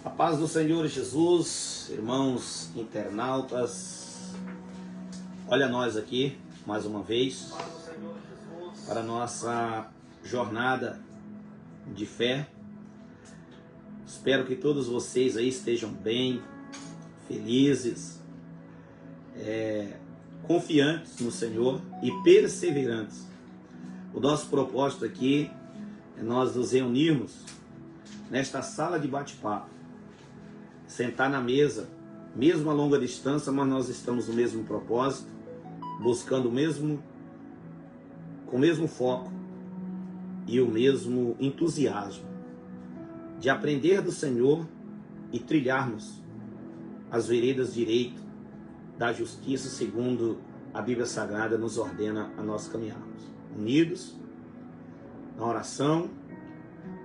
A paz do Senhor Jesus, irmãos internautas, olha nós aqui mais uma vez para a nossa jornada de fé. Espero que todos vocês aí estejam bem, felizes, confiantes no Senhor e perseverantes. O nosso propósito aqui é nós nos reunirmos nesta sala de bate-papo, sentar na mesa, mesmo a longa distância, mas nós estamos no mesmo propósito, buscando com o mesmo foco e o mesmo entusiasmo de aprender do Senhor e trilharmos as veredas direito da justiça, segundo a Bíblia Sagrada nos ordena a nós caminharmos, unidos na oração,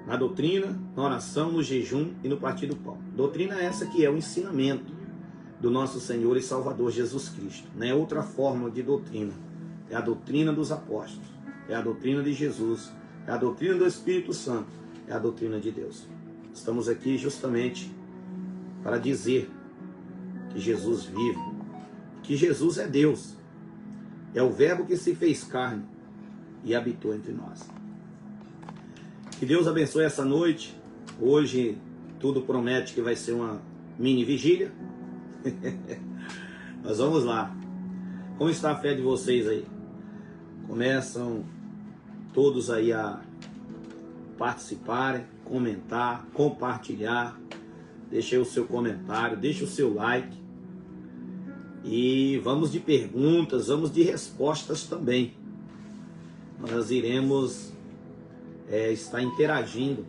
na doutrina, na oração, no jejum e no partir do pão. Doutrina essa que é o ensinamento do nosso Senhor e Salvador Jesus Cristo. Não é outra forma de doutrina. É a doutrina dos apóstolos. É a doutrina de Jesus. É a doutrina do Espírito Santo. É a doutrina de Deus. Estamos aqui justamente para dizer que Jesus vive. Que Jesus é Deus. É o Verbo que se fez carne e habitou entre nós. Que Deus abençoe essa noite. Hoje tudo promete que vai ser uma mini vigília. Mas vamos lá. Como está a fé de vocês aí? Começam todos aí a participarem, comentar, compartilhar. Deixe aí o seu comentário, deixe o seu like. E vamos de perguntas, vamos de respostas também. Nós iremos está interagindo.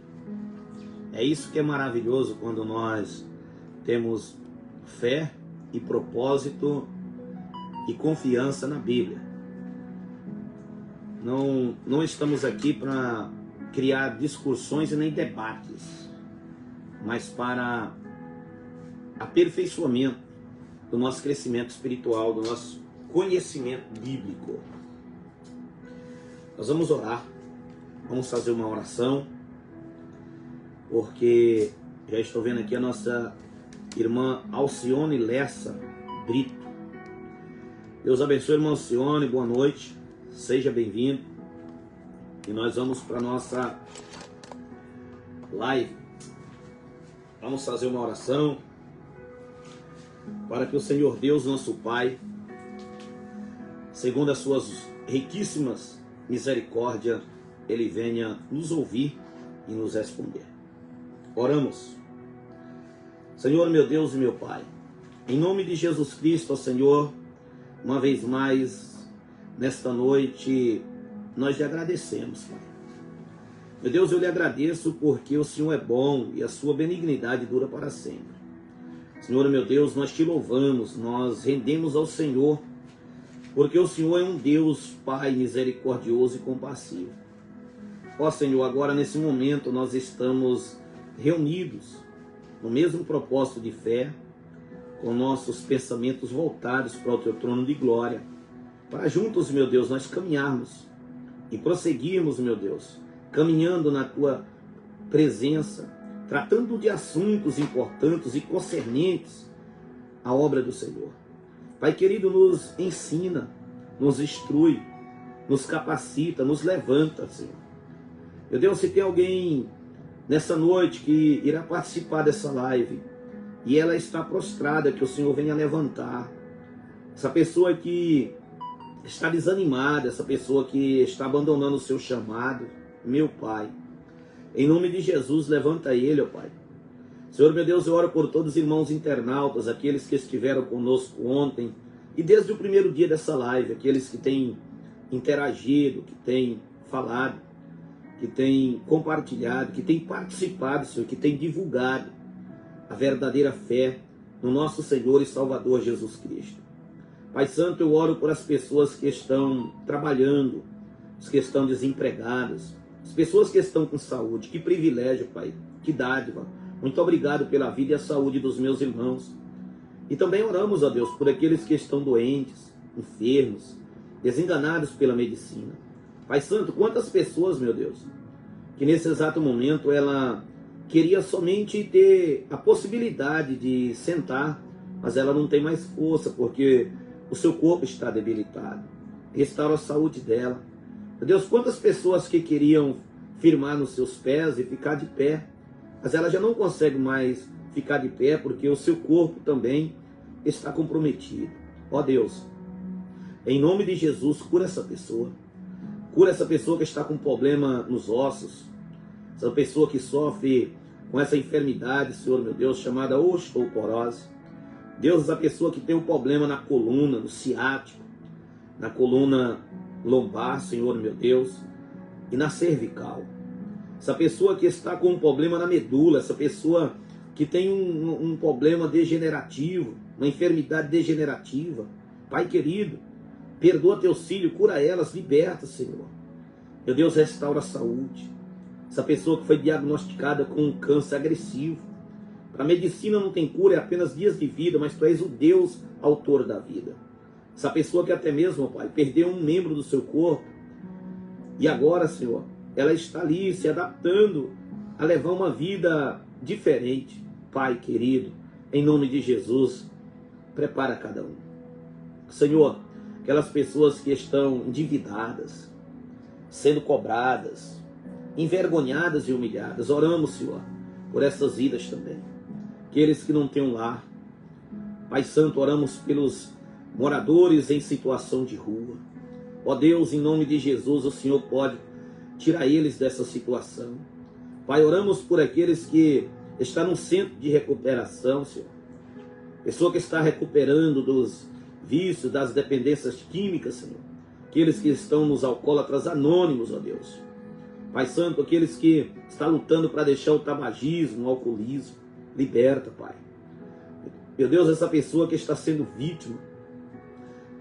É isso que é maravilhoso quando nós temos fé e propósito e confiança na Bíblia. Não estamos aqui para criar discussões e nem debates, mas para aperfeiçoamento do nosso crescimento espiritual, do nosso conhecimento bíblico. Nós vamos orar. Vamos fazer uma oração, porque já estou vendo aqui a nossa irmã Alcione Lessa Brito. Deus abençoe, irmã Alcione, boa noite, seja bem-vindo. E nós vamos para a nossa live. Vamos fazer uma oração para que o Senhor Deus, nosso Pai, segundo as suas riquíssimas misericórdias, Ele venha nos ouvir e nos responder. Oramos. Senhor, meu Deus e meu Pai, em nome de Jesus Cristo, ó Senhor, uma vez mais, nesta noite, nós lhe agradecemos, Pai. Meu Deus, eu lhe agradeço porque o Senhor é bom e a sua benignidade dura para sempre. Senhor, meu Deus, nós te louvamos, nós rendemos ao Senhor, porque o Senhor é um Deus, Pai, misericordioso e compassivo. Ó Senhor, agora nesse momento nós estamos reunidos no mesmo propósito de fé, com nossos pensamentos voltados para o Teu trono de glória, para juntos, meu Deus, nós caminharmos e prosseguirmos, meu Deus, caminhando na Tua presença, tratando de assuntos importantes e concernentes à obra do Senhor. Pai querido, nos ensina, nos instrui, nos capacita, nos levanta, Senhor. Meu Deus, se tem alguém nessa noite que irá participar dessa live e ela está prostrada, que o Senhor venha levantar. Essa pessoa que está desanimada, essa pessoa que está abandonando o seu chamado, meu Pai, em nome de Jesus, levanta ele, ó Pai. Senhor, meu Deus, eu oro por todos os irmãos internautas, aqueles que estiveram conosco ontem e desde o primeiro dia dessa live, aqueles que têm interagido, que têm falado, que tem compartilhado, que tem participado, Senhor, que tem divulgado a verdadeira fé no nosso Senhor e Salvador Jesus Cristo. Pai Santo, eu oro por as pessoas que estão trabalhando, as que estão desempregadas, as pessoas que estão com saúde. Que privilégio, Pai, que dádiva. Muito obrigado pela vida e a saúde dos meus irmãos. E também oramos, ó Deus, por aqueles que estão doentes, enfermos, desenganados pela medicina. Pai Santo, quantas pessoas, meu Deus, que nesse exato momento ela queria somente ter a possibilidade de sentar, mas ela não tem mais força, porque o seu corpo está debilitado. Restaura a saúde dela. Meu Deus, quantas pessoas que queriam firmar nos seus pés e ficar de pé, mas ela já não consegue mais ficar de pé, porque o seu corpo também está comprometido. Ó Deus, em nome de Jesus, cura essa pessoa. Cura essa pessoa que está com problema nos ossos, essa pessoa que sofre com essa enfermidade, Senhor meu Deus, chamada osteoporose. Deus, essa pessoa que tem um problema na coluna, no ciático, na coluna lombar, Senhor meu Deus, e na cervical. Essa pessoa que está com um problema na medula, essa pessoa que tem um problema degenerativo, uma enfermidade degenerativa. Pai querido, perdoa teus filhos, cura elas, liberta, Senhor. Meu Deus, restaura a saúde. Essa pessoa que foi diagnosticada com um câncer agressivo. Para a medicina não tem cura, é apenas dias de vida, mas tu és o Deus autor da vida. Essa pessoa que até mesmo, Pai, perdeu um membro do seu corpo, e agora, Senhor, ela está ali se adaptando a levar uma vida diferente. Pai querido, em nome de Jesus, prepara cada um. Senhor, aquelas pessoas que estão endividadas, sendo cobradas, envergonhadas e humilhadas, oramos, Senhor, por essas vidas também. Aqueles que não têm um lar, Pai Santo, oramos pelos moradores em situação de rua. Ó Deus, em nome de Jesus, o Senhor pode tirar eles dessa situação. Pai, oramos por aqueles que estão no centro de recuperação, Senhor. Pessoa que está recuperando dos vícios, das dependências químicas, Senhor. Aqueles que estão nos alcoólatras anônimos, ó Deus. Pai Santo, aqueles que estão lutando para deixar o tabagismo, o alcoolismo. Liberta, Pai. Meu Deus, essa pessoa que está sendo vítima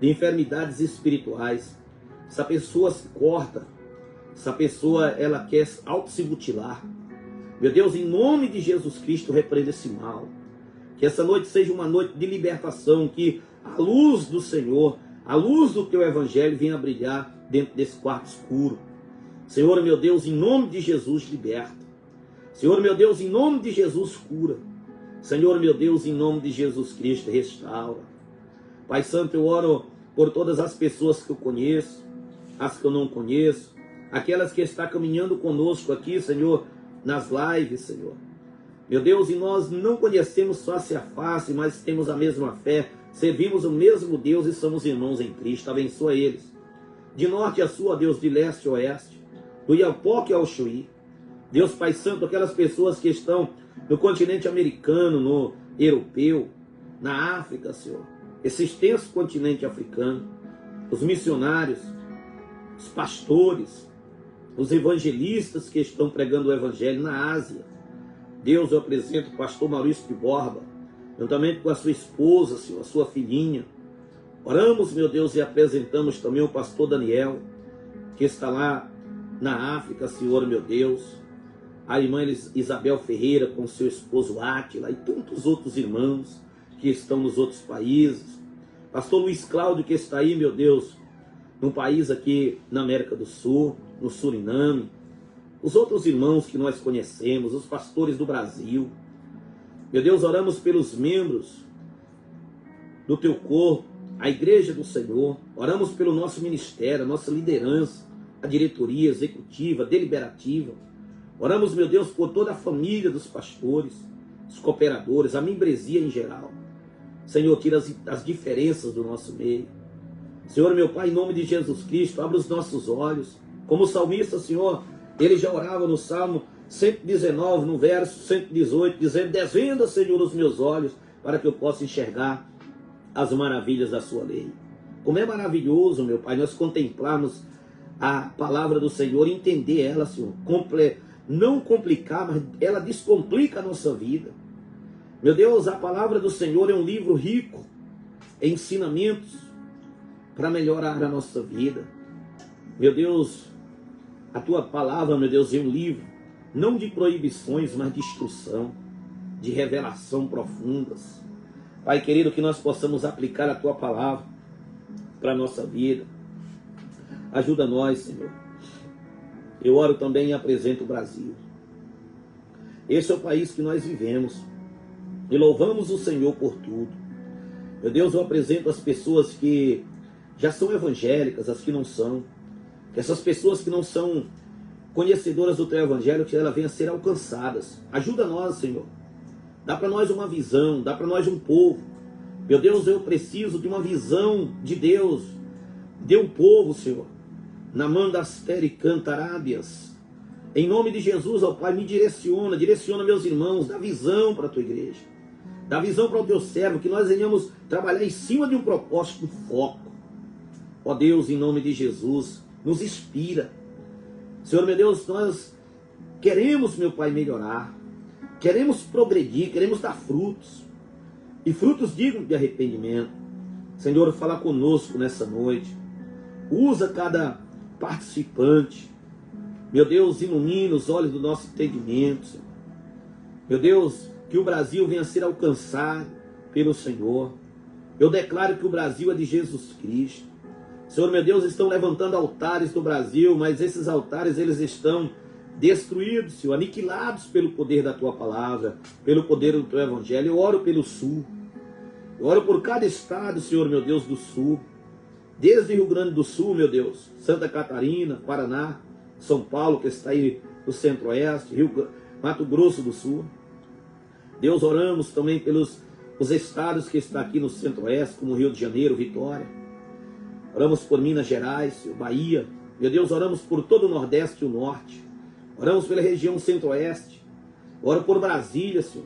de enfermidades espirituais, essa pessoa se corta, essa pessoa ela quer auto-se mutilar. Meu Deus, em nome de Jesus Cristo, repreenda esse mal. Que essa noite seja uma noite de libertação, que a luz do Senhor, a luz do teu evangelho venha brilhar dentro desse quarto escuro. Senhor, meu Deus, em nome de Jesus, liberta. Senhor, meu Deus, em nome de Jesus, cura. Senhor, meu Deus, em nome de Jesus Cristo, restaura. Pai Santo, eu oro por todas as pessoas que eu conheço, as que eu não conheço, aquelas que estão caminhando conosco aqui, Senhor, nas lives, Senhor. Meu Deus, e nós não conhecemos face a face, mas temos a mesma fé, servimos o mesmo Deus e somos irmãos em Cristo. Abençoa eles. De norte a sul, ó Deus, de leste a oeste, do Iapoque ao Chuí. Deus Pai Santo, aquelas pessoas que estão no continente americano, no europeu, na África, Senhor, esse extenso continente africano, os missionários, os pastores, os evangelistas que estão pregando o evangelho na Ásia. Deus, eu apresento o pastor Maurício de Borba, juntamente com a sua esposa, Senhor, a sua filhinha. Oramos, meu Deus, e apresentamos também o pastor Daniel, que está lá na África, Senhor, meu Deus. A irmã Isabel Ferreira com seu esposo Átila e tantos outros irmãos que estão nos outros países. Pastor Luiz Cláudio, que está aí, meu Deus, num país aqui na América do Sul, no Suriname. Os outros irmãos que nós conhecemos, os pastores do Brasil. Meu Deus, oramos pelos membros do teu corpo, a igreja do Senhor. Oramos pelo nosso ministério, a nossa liderança, a diretoria executiva, deliberativa. Oramos, meu Deus, por toda a família dos pastores, os cooperadores, a membresia em geral. Senhor, tira as diferenças do nosso meio. Senhor, meu Pai, em nome de Jesus Cristo, abre os nossos olhos. Como o salmista, Senhor, ele já orava no Salmo 119, no verso 118, dizendo: desvenda, Senhor, os meus olhos, para que eu possa enxergar as maravilhas da sua lei. Como é maravilhoso, meu Pai, nós contemplarmos a palavra do Senhor e entender ela, Senhor. Não complicar, mas ela descomplica a nossa vida. Meu Deus, a palavra do Senhor é um livro rico em ensinamentos para melhorar a nossa vida. Meu Deus, a tua palavra, meu Deus, é um livro não de proibições, mas de instrução, de revelação profundas. Pai querido, que nós possamos aplicar a tua palavra para a nossa vida. Ajuda nós, Senhor. Eu oro também e apresento o Brasil. Esse é o país que nós vivemos. E louvamos o Senhor por tudo. Meu Deus, eu apresento as pessoas que já são evangélicas, as que não são. Que essas pessoas que não são conhecedoras do teu evangelho, que elas venham a ser alcançadas. Ajuda nós, Senhor. Dá para nós uma visão, dá para nós um povo. Meu Deus, eu preciso de uma visão de Deus. Dê um povo, Senhor. Namandasteri cantarábias. Em nome de Jesus, ó Pai, me direciona meus irmãos, dá visão para a tua igreja. Dá visão para o teu servo, que nós venhamos trabalhar em cima de um propósito, um foco. Ó Deus, em nome de Jesus, nos inspira. Senhor, meu Deus, nós queremos, meu Pai, melhorar. Queremos progredir, queremos dar frutos. E frutos dignos de arrependimento. Senhor, fala conosco nessa noite. Usa cada participante. Meu Deus, ilumina os olhos do nosso entendimento, Senhor. Meu Deus, que o Brasil venha a ser alcançado pelo Senhor. Eu declaro que o Brasil é de Jesus Cristo. Senhor, meu Deus, estão levantando altares no Brasil, mas esses altares, eles estão destruídos, Senhor, aniquilados pelo poder da Tua palavra, pelo poder do Teu Evangelho. Eu oro pelo Sul. Eu oro por cada estado, Senhor, meu Deus, do Sul. Desde Rio Grande do Sul, meu Deus, Santa Catarina, Paraná, São Paulo, que está aí no Centro-Oeste, Mato Grosso do Sul. Deus, oramos também pelos os estados que estão aqui no Centro-Oeste, como Rio de Janeiro, Vitória. Oramos por Minas Gerais, Bahia. Meu Deus, oramos por todo o Nordeste e o Norte. Oramos pela região Centro-Oeste. Oro por Brasília, Senhor.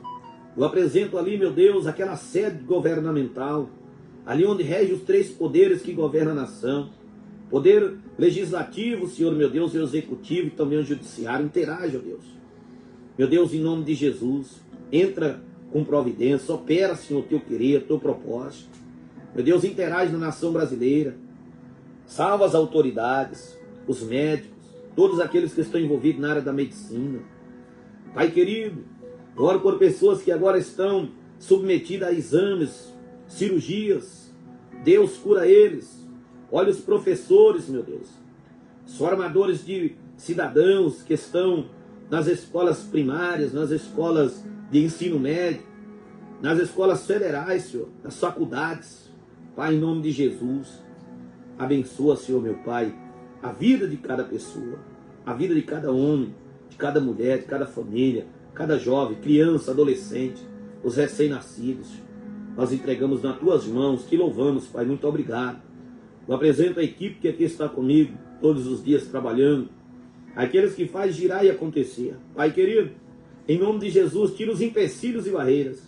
Eu apresento ali, meu Deus, aquela sede governamental, ali onde rege os três poderes que governam a nação. Poder legislativo, Senhor, meu Deus, e o executivo e também o judiciário. Interage, ó Deus. Meu Deus, em nome de Jesus, entra com providência, opera, Senhor, o teu querer, o teu propósito. Meu Deus, interage na nação brasileira. Salva as autoridades, os médicos, todos aqueles que estão envolvidos na área da medicina. Pai querido, oro por pessoas que agora estão submetidas a exames, cirurgias. Deus, cura eles. Olha os professores, meu Deus. Os formadores de cidadãos que estão nas escolas primárias, nas escolas de ensino médio, nas escolas federais, Senhor, nas faculdades. Pai, em nome de Jesus, abençoa, Senhor, meu Pai, a vida de cada pessoa, a vida de cada homem, de cada mulher, de cada família, cada jovem, criança, adolescente, os recém-nascidos. Nós entregamos nas Tuas mãos, te louvamos, Pai, muito obrigado. Eu apresento a equipe que aqui está comigo, todos os dias trabalhando, aqueles que fazem girar e acontecer. Pai querido, em nome de Jesus, tira os empecilhos e barreiras.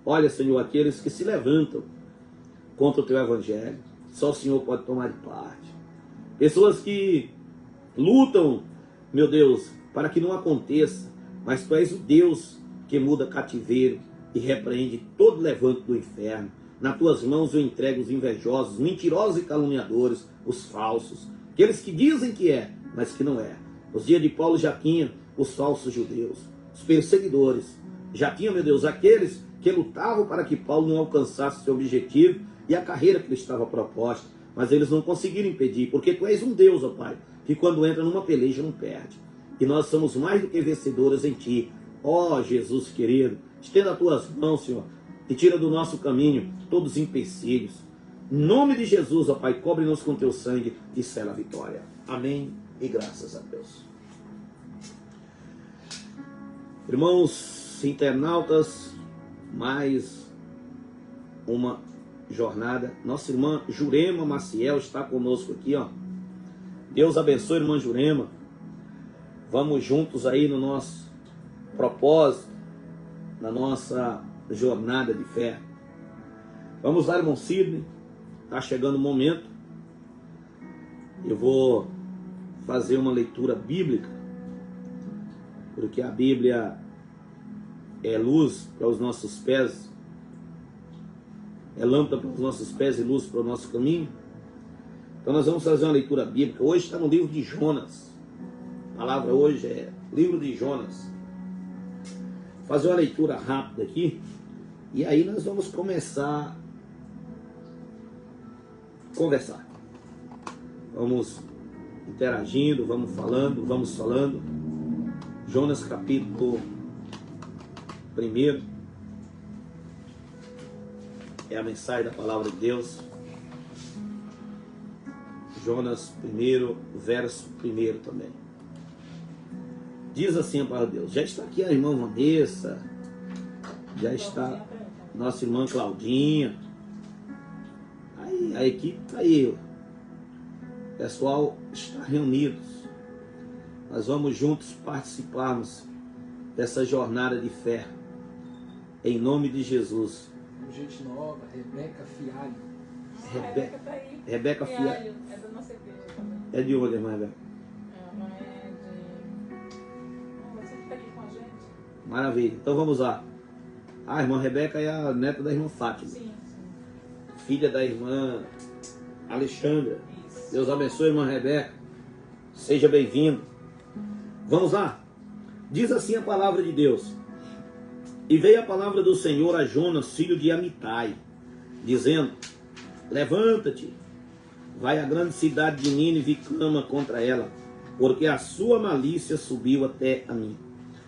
Olha, Senhor, aqueles que se levantam contra o Teu Evangelho. Só o Senhor pode tomar de parte. Pessoas que lutam, meu Deus, para que não aconteça. Mas Tu és o Deus que muda cativeiro e repreende todo levante do inferno. Nas Tuas mãos eu entrego os invejosos, mentirosos e caluniadores, os falsos. Aqueles que dizem que é, mas que não é. Nos dias de Paulo já tinha os falsos judeus, os perseguidores. Já tinha, meu Deus, aqueles que lutavam para que Paulo não alcançasse seu objetivo e a carreira que lhe estava proposta. Mas eles não conseguiram impedir, porque Tu és um Deus, ó Pai, que quando entra numa peleja não perde. E nós somos mais do que vencedores em Ti. Ó Jesus querido, estenda as Tuas mãos, Senhor, e tira do nosso caminho todos os empecilhos. Em nome de Jesus, ó Pai, cobre-nos com Teu sangue e sela a vitória. Amém e graças a Deus. Irmãos internautas, mais uma jornada. Nossa irmã Jurema Maciel está conosco aqui, ó. Deus abençoe, irmã Jurema. Vamos juntos aí no nosso propósito, na nossa jornada de fé. Vamos lá, irmão Sidney. Está chegando o momento. Eu vou fazer uma leitura bíblica, porque a Bíblia é luz para os nossos pés, é lâmpada para os nossos pés e luz para o nosso caminho. Então nós vamos fazer uma leitura bíblica. Hoje está no livro de Jonas. A palavra hoje é livro de Jonas. Vou fazer uma leitura rápida aqui, e aí nós vamos começar a conversar. Vamos interagindo, vamos falando. Jonas capítulo 1 é a mensagem da palavra de Deus. Jonas 1, verso 1 também. Diz assim a palavra de Deus. Já está aqui a irmã Vanessa, já está nossa irmã Claudinha. Aí a equipe está aí. O pessoal está reunidos. Nós vamos juntos participarmos dessa jornada de fé. Em nome de Jesus. Gente nova, Rebeca Fialho. Rebeca tá aí. Rebeca Fialho. É da nossa igreja também. É de onde, irmã Rebeca? Ela é de... Você fica aqui com a gente? Maravilha. Então vamos lá. A irmã Rebeca é a neta da irmã Fátima. Sim. Filha da irmã Alexandra. Isso. Deus abençoe, irmã Rebeca. Seja bem-vindo. Vamos lá. Diz assim a palavra de Deus. E veio a palavra do Senhor a Jonas, filho de Amitai, dizendo: levanta-te, vai à grande cidade de Nínive e clama contra ela, porque a sua malícia subiu até a mim.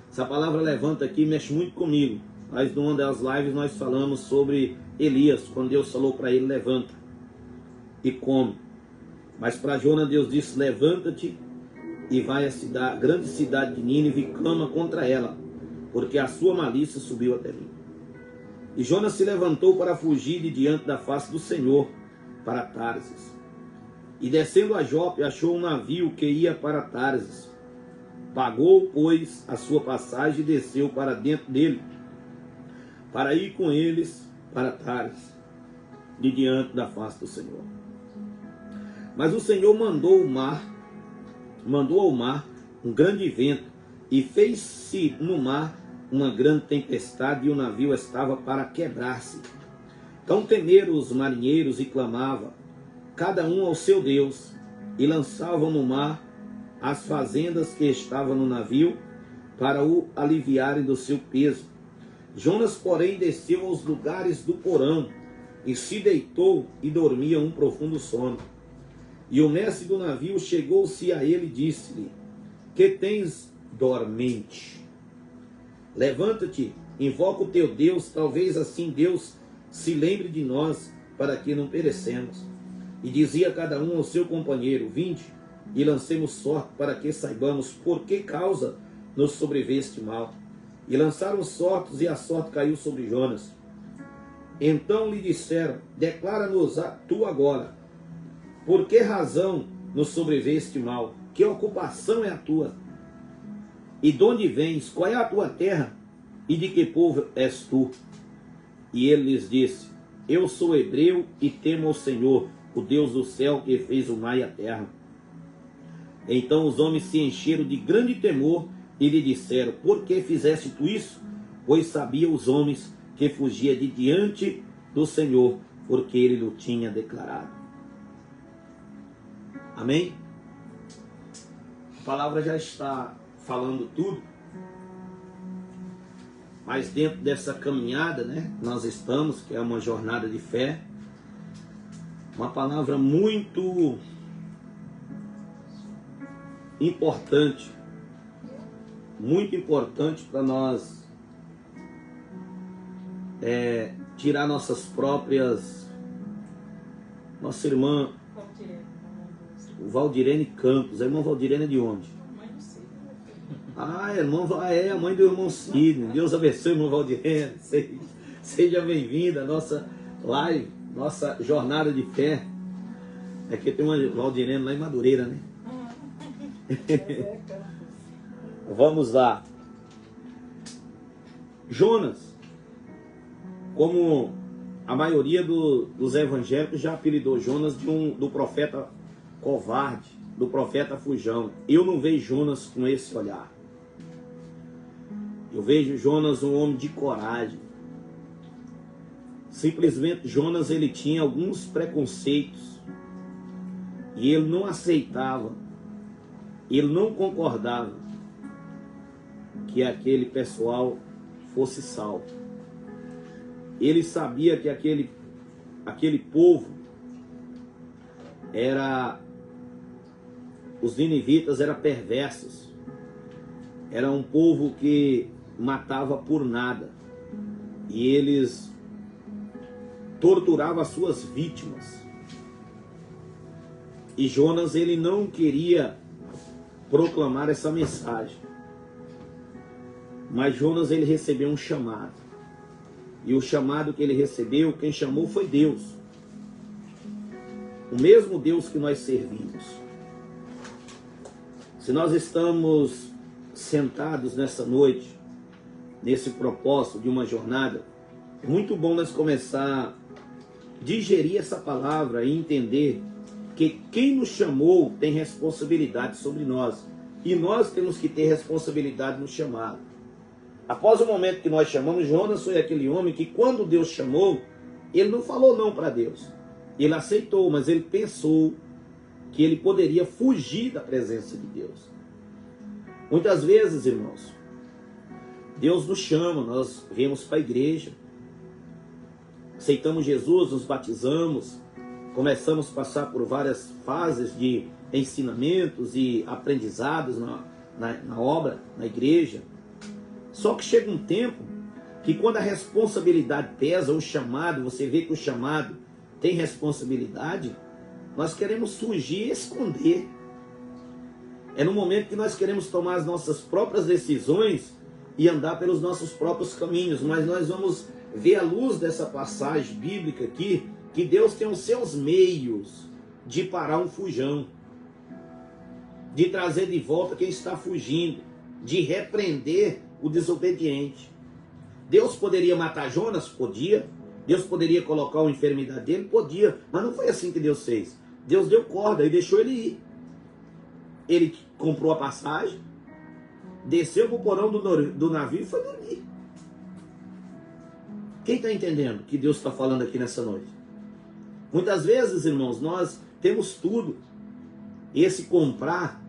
Essa palavra levanta aqui mexe muito comigo. Mas numa das lives nós falamos sobre Elias, quando Deus falou para ele: levanta e come. Mas para Jonas Deus disse: levanta-te e vai à grande cidade de Nínive e clama contra ela, porque a sua malícia subiu até mim. E Jonas se levantou para fugir de diante da face do Senhor para Tarsis. E descendo a Jope, achou um navio que ia para Tarsis. Pagou, pois, a sua passagem e desceu para dentro dele, para ir com eles para Tarsis, de diante da face do Senhor. Mas o Senhor mandou ao mar um grande vento, e fez-se no mar uma grande tempestade, e o navio estava para quebrar-se. Então temeram os marinheiros e clamavam, cada um ao seu Deus, e lançavam no mar as fazendas que estavam no navio, para o aliviarem do seu peso. Jonas, porém, desceu aos lugares do porão, e se deitou e dormia um profundo sono. E o mestre do navio chegou-se a ele e disse-lhe: que tens dormente? Levanta-te, invoca o teu Deus, talvez assim Deus se lembre de nós, para que não perecemos. E dizia cada um ao seu companheiro: vinde, e lancemos sorte, para que saibamos por que causa nos sobreveio este mal. E lançaram sortes, e a sorte caiu sobre Jonas. Então lhe disseram: declara-nos tu agora, por que razão nos sobreveio este mal? Que ocupação é a tua? E de onde vens? Qual é a tua terra? E de que povo és tu? E ele lhes disse: eu sou hebreu e temo ao Senhor, o Deus do céu, que fez o mar e a terra. Então os homens se encheram de grande temor e lhe disseram: por que fizeste tu isso? Pois sabiam os homens que fugia de diante do Senhor, porque ele o tinha declarado. Amém? A palavra já está falando tudo, mas dentro dessa caminhada, né, nós estamos, que é uma jornada de fé, uma palavra muito importante para nós tirar nossas próprias. Nossa irmã Valdirene Campos. A irmã Valdirene é de onde? Ah, a mãe do irmão Sidney. Deus abençoe, irmã Valdirene. Seja bem-vinda à nossa live, nossa jornada de fé. Aqui tem uma Valdirene lá em Madureira, né? Vamos lá. Jonas, como a maioria dos evangélicos já apelidou Jonas do profeta covarde, do profeta fujão. Eu não vejo Jonas com esse olhar. Eu vejo Jonas um homem de coragem. Simplesmente Jonas, ele tinha alguns preconceitos e ele não aceitava, ele não concordava que aquele pessoal fosse salvo. Ele sabia que aquele povo os ninivitas eram perversos. Era um povo que matava por nada. E eles torturavam as suas vítimas. E Jonas, ele não queria proclamar essa mensagem. Mas Jonas, ele recebeu um chamado. E o chamado que ele recebeu, quem chamou foi Deus. O mesmo Deus que nós servimos. Se nós estamos sentados nessa noite, nesse propósito de uma jornada, é muito bom nós começar a digerir essa palavra e entender que quem nos chamou tem responsabilidade sobre nós. E nós temos que ter responsabilidade no chamado. Após o momento que nós chamamos, Jonas foi aquele homem que quando Deus chamou, ele não falou não para Deus. Ele aceitou, mas ele pensou que ele poderia fugir da presença de Deus. Muitas vezes, irmãos, Deus nos chama, nós viemos para a igreja, aceitamos Jesus, nos batizamos, começamos a passar por várias fases de ensinamentos e aprendizados na obra, na igreja. Só que chega um tempo que quando a responsabilidade pesa, o chamado, você vê que o chamado tem responsabilidade, nós queremos fugir e esconder. É no momento que nós queremos tomar as nossas próprias decisões e andar pelos nossos próprios caminhos. Mas nós vamos ver à luz dessa passagem bíblica aqui, que Deus tem os seus meios de parar um fujão, de trazer de volta quem está fugindo, de repreender o desobediente. Deus poderia matar Jonas? Podia. Deus poderia colocar uma enfermidade dele? Podia. Mas não foi assim que Deus fez. Deus deu corda e deixou ele ir. Ele comprou a passagem, desceu para o porão do navio e foi dormir. Quem está entendendo o que Deus está falando aqui nessa noite? Muitas vezes, irmãos, nós temos tudo. Esse comprar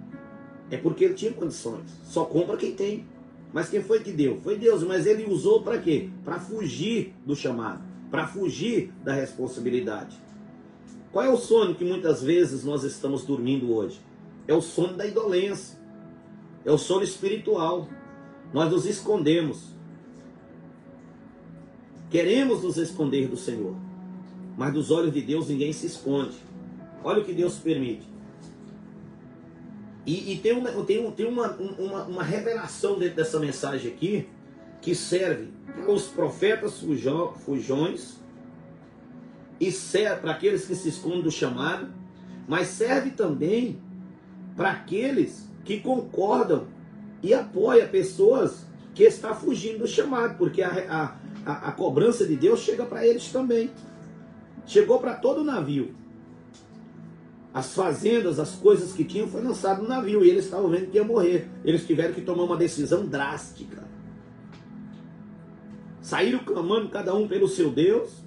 é porque ele tinha condições. Só compra quem tem. Mas quem foi que deu? Foi Deus, mas ele usou para quê? Para fugir do chamado, para fugir da responsabilidade. Qual é o sono que muitas vezes nós estamos dormindo hoje? É o sono da indolência, é o sono espiritual. Nós nos escondemos, queremos nos esconder do Senhor, mas dos olhos de Deus ninguém se esconde. Olha o que Deus permite. E tem uma revelação dentro dessa mensagem aqui, que serve para os profetas fujões, e serve para aqueles que se escondem do chamado, mas serve também para aqueles que concordam e apoiam pessoas que estão fugindo do chamado, porque a cobrança de Deus chega para eles também. Chegou para todo o navio. As fazendas, as coisas que tinham, foi lançado no navio. E eles estavam vendo que ia morrer. Eles tiveram que tomar uma decisão drástica. Saíram clamando cada um pelo seu Deus.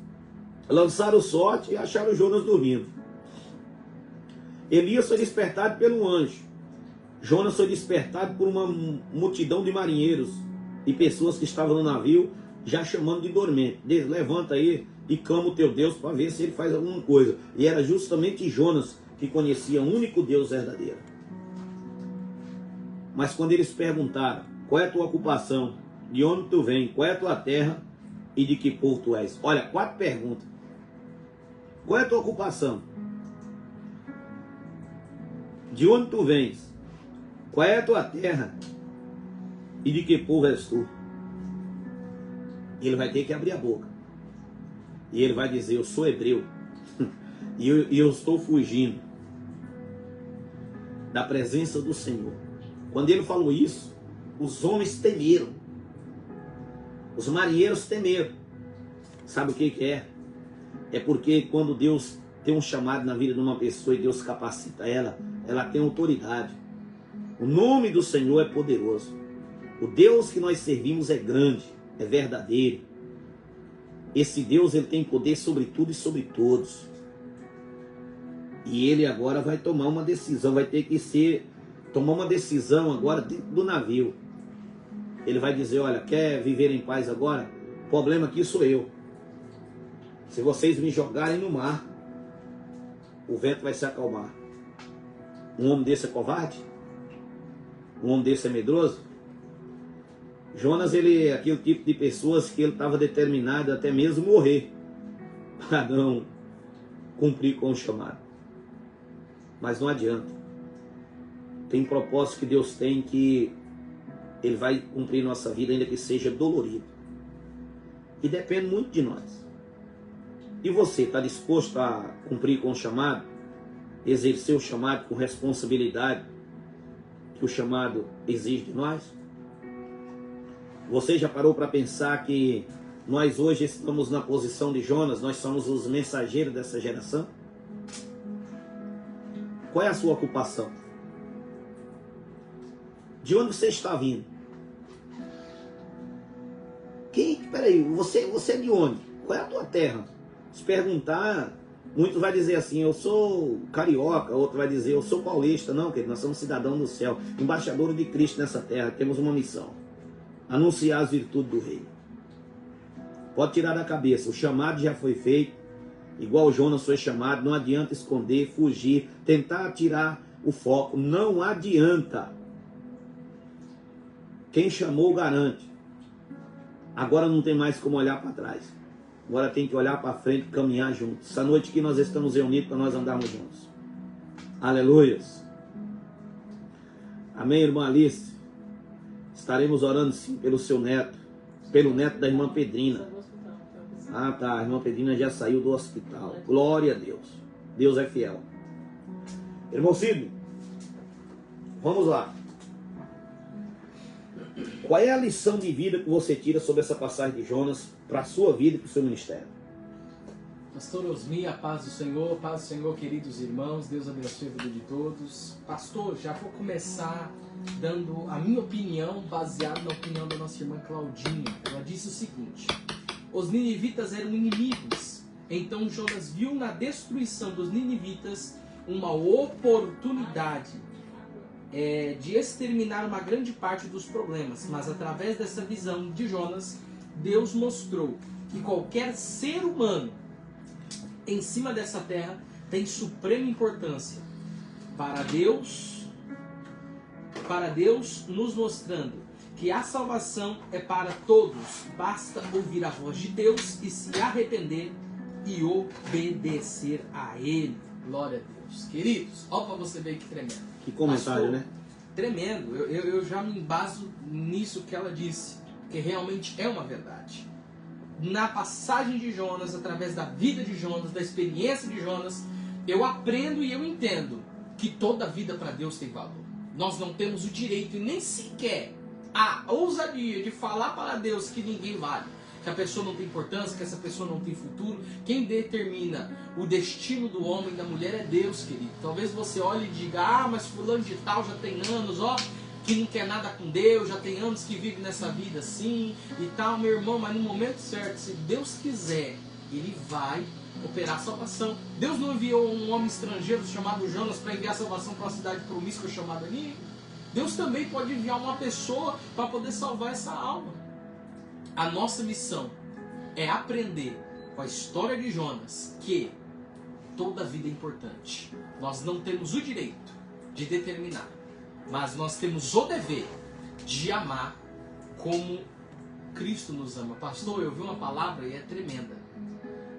Lançaram sorte e acharam Jonas dormindo. Elias foi despertado pelo anjo. Jonas foi despertado por uma multidão de marinheiros e pessoas que estavam no navio, já chamando de dormente. Deus, levanta aí e clama o teu Deus para ver se ele faz alguma coisa. E era justamente Jonas que conhecia o único Deus verdadeiro. Mas quando eles perguntaram, qual é a tua ocupação, de onde tu vem, qual é a tua terra e de que povo tu és? Olha, 4 perguntas. Qual é a tua ocupação? De onde tu vens? Qual é a tua terra e de que povo és tu? Ele vai ter que abrir a boca. E ele vai dizer, eu sou hebreu. E eu estou fugindo da presença do Senhor. Quando ele falou isso, os homens temeram. Os marinheiros temeram. Sabe o que é? É porque quando Deus tem um chamado na vida de uma pessoa e Deus capacita ela, ela tem autoridade. O nome do Senhor é poderoso. O Deus que nós servimos é grande, é verdadeiro. Esse Deus, ele tem poder sobre tudo e sobre todos. E ele agora vai tomar uma decisão, vai ter que tomar uma decisão agora dentro do navio. Ele vai dizer, olha, quer viver em paz agora? O problema aqui sou eu. Se vocês me jogarem no mar, o vento vai se acalmar. Um homem desse é covarde? Um homem desse é medroso? Jonas, ele é aquele tipo de pessoas que ele estava determinado até mesmo morrer para não cumprir com o chamado. Mas não adianta. Tem propósito que Deus tem que Ele vai cumprir nossa vida, ainda que seja dolorido. E depende muito de nós. E você está disposto a cumprir com o chamado? Exercer o chamado com responsabilidade que o chamado exige de nós? Você já parou para pensar que nós hoje estamos na posição de Jonas? Nós somos os mensageiros dessa geração? Qual é a sua ocupação? De onde você está vindo? Peraí, você é de onde? Qual é a tua terra? Se perguntar, muitos vai dizer assim, eu sou carioca, outro vai dizer, eu sou paulista. Não, querido, nós somos cidadãos do céu, embaixadores de Cristo nessa terra, temos uma missão: anunciar as virtudes do Rei. Pode tirar da cabeça, o chamado já foi feito, igual Jonas foi chamado, não adianta esconder, fugir, tentar tirar o foco, não adianta. Quem chamou garante. Agora não tem mais como olhar para trás. Agora tem que olhar para frente e caminhar juntos. Essa noite que nós estamos reunidos para nós andarmos juntos. Aleluias. Amém, irmã Alice? Estaremos orando sim pelo seu neto. Pelo neto da irmã Pedrina. Ah tá, a irmã Pedrina já saiu do hospital. Glória a Deus. Deus é fiel. Irmão Cid, vamos lá. Qual é a lição de vida que você tira sobre essa passagem de Jonas para a sua vida e para o seu ministério? Pastor Osmi, a paz do Senhor, queridos irmãos, Deus abençoe a vida de todos. Pastor, já vou começar dando a minha opinião, baseado na opinião da nossa irmã Claudinha. Ela disse o seguinte: os ninivitas eram inimigos, então Jonas viu na destruição dos ninivitas uma oportunidade de exterminar uma grande parte dos problemas. Mas através dessa visão de Jonas, Deus mostrou que qualquer ser humano em cima dessa terra tem suprema importância para Deus, nos mostrando que a salvação é para todos. Basta ouvir a voz de Deus e se arrepender e obedecer a Ele. Glória a Deus. Queridos, olha para você ver que tremendo. Que comentário, né? Tremendo. Eu já me embaso nisso que ela disse, que realmente é uma verdade. Na passagem de Jonas, através da vida de Jonas, da experiência de Jonas, eu aprendo e eu entendo que toda vida para Deus tem valor. Nós não temos o direito e nem sequer a ousadia de falar para Deus que ninguém vale, que a pessoa não tem importância, que essa pessoa não tem futuro. Quem determina o destino do homem e da mulher é Deus, querido. Talvez você olhe e diga, mas fulano de tal já tem anos, que não quer nada com Deus, já tem anos que vive nessa vida assim e tal. Meu irmão, mas no momento certo, se Deus quiser, Ele vai operar a salvação. Deus não enviou um homem estrangeiro chamado Jonas para enviar a salvação para uma cidade promíscua chamada Nínive. Deus também pode enviar uma pessoa para poder salvar essa alma. A nossa missão é aprender com a história de Jonas que toda vida é importante. Nós não temos o direito de determinar, mas nós temos o dever de amar como Cristo nos ama. Pastor, eu vi uma palavra e é tremenda.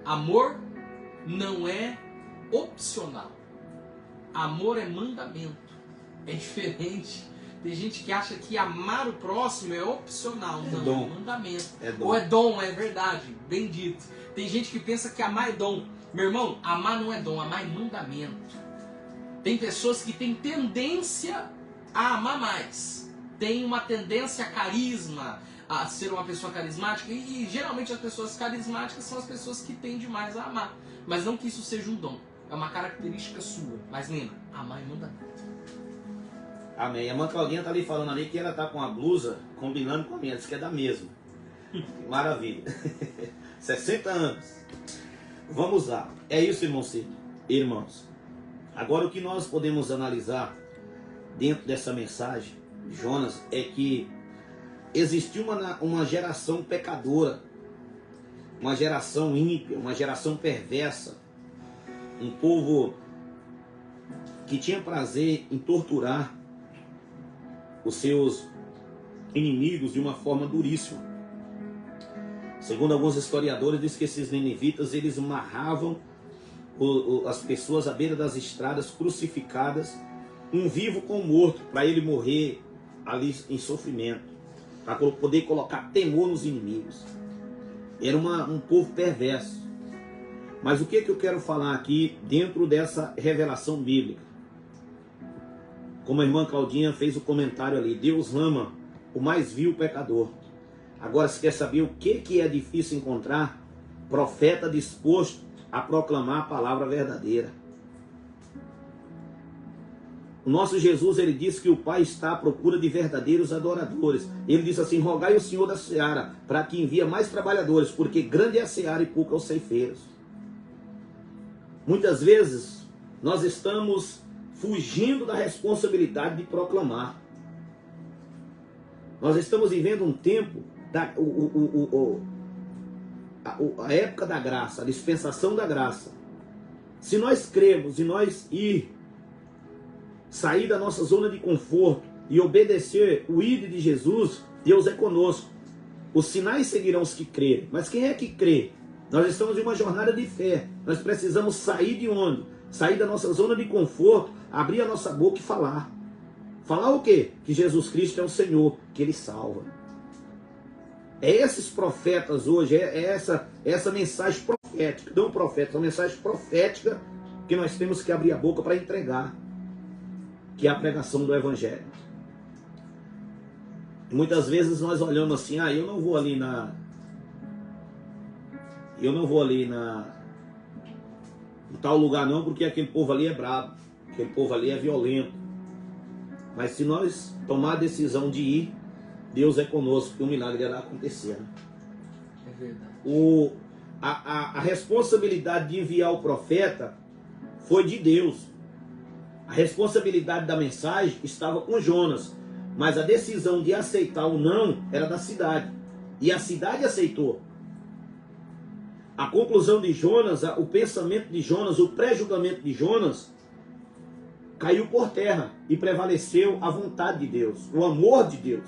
Amor não é opcional. Amor é mandamento. É diferente. Tem gente que acha que amar o próximo é opcional. Não, dom. É mandamento. É dom. Ou é dom, é verdade. Bem dito. Tem gente que pensa que amar é dom. Meu irmão, amar não é dom, amar é mandamento. Tem pessoas que têm tendência a amar mais. Tem uma tendência a carisma, a ser uma pessoa carismática. E geralmente as pessoas carismáticas são as pessoas que tendem mais a amar. Mas não que isso seja um dom. É uma característica sua. Mas lembra, amar é mandamento. Amém. A irmã Claudinha está ali falando ali que ela está com a blusa combinando com a minha. Diz que é da mesma. Maravilha. 60 anos. Vamos lá. É isso, irmão Cid. Irmãos. Agora o que nós podemos analisar dentro dessa mensagem de Jonas é que existiu uma geração pecadora. Uma geração ímpia. Uma geração perversa. Um povo que tinha prazer em torturar os seus inimigos de uma forma duríssima. Segundo alguns historiadores, diz que esses ninivitas, eles amarravam as pessoas à beira das estradas, crucificadas, um vivo com o morto, para ele morrer ali em sofrimento, para poder colocar temor nos inimigos. Era um povo perverso. Mas o que eu quero falar aqui dentro dessa revelação bíblica? Como a irmã Claudinha fez o comentário ali, Deus ama o mais vil pecador. Agora, você quer saber o que é difícil encontrar? Profeta disposto a proclamar a palavra verdadeira. O nosso Jesus, ele disse que o Pai está à procura de verdadeiros adoradores. Ele diz assim: rogai ao Senhor da seara para que envie mais trabalhadores, porque grande é a seara e pouco os ceifeiros. Muitas vezes nós estamos fugindo da responsabilidade de proclamar. Nós estamos vivendo um tempo, a época da graça, a dispensação da graça. Se nós cremos e nós sair da nossa zona de conforto e obedecer o ID de Jesus, Deus é conosco. Os sinais seguirão os que crerem. Mas quem é que crê? Nós estamos em uma jornada de fé. Nós precisamos sair de onde? Sair da nossa zona de conforto, abrir a nossa boca e falar. Falar o quê? Que Jesus Cristo é o Senhor, que Ele salva. É esses profetas hoje, é essa mensagem profética, não profética, é uma mensagem profética que nós temos que abrir a boca para entregar, que é a pregação do Evangelho. E muitas vezes nós olhamos assim: eu não vou ali em tal lugar não, porque aquele povo ali é brabo, aquele povo ali é violento. Mas se nós tomar a decisão de ir, Deus é conosco, que o milagre irá acontecer. É verdade. A responsabilidade de enviar o profeta foi de Deus. A responsabilidade da mensagem estava com Jonas, mas a decisão de aceitar ou não era da cidade. E a cidade aceitou. A conclusão de Jonas, o pensamento de Jonas, o pré-julgamento de Jonas caiu por terra e prevaleceu a vontade de Deus, o amor de Deus.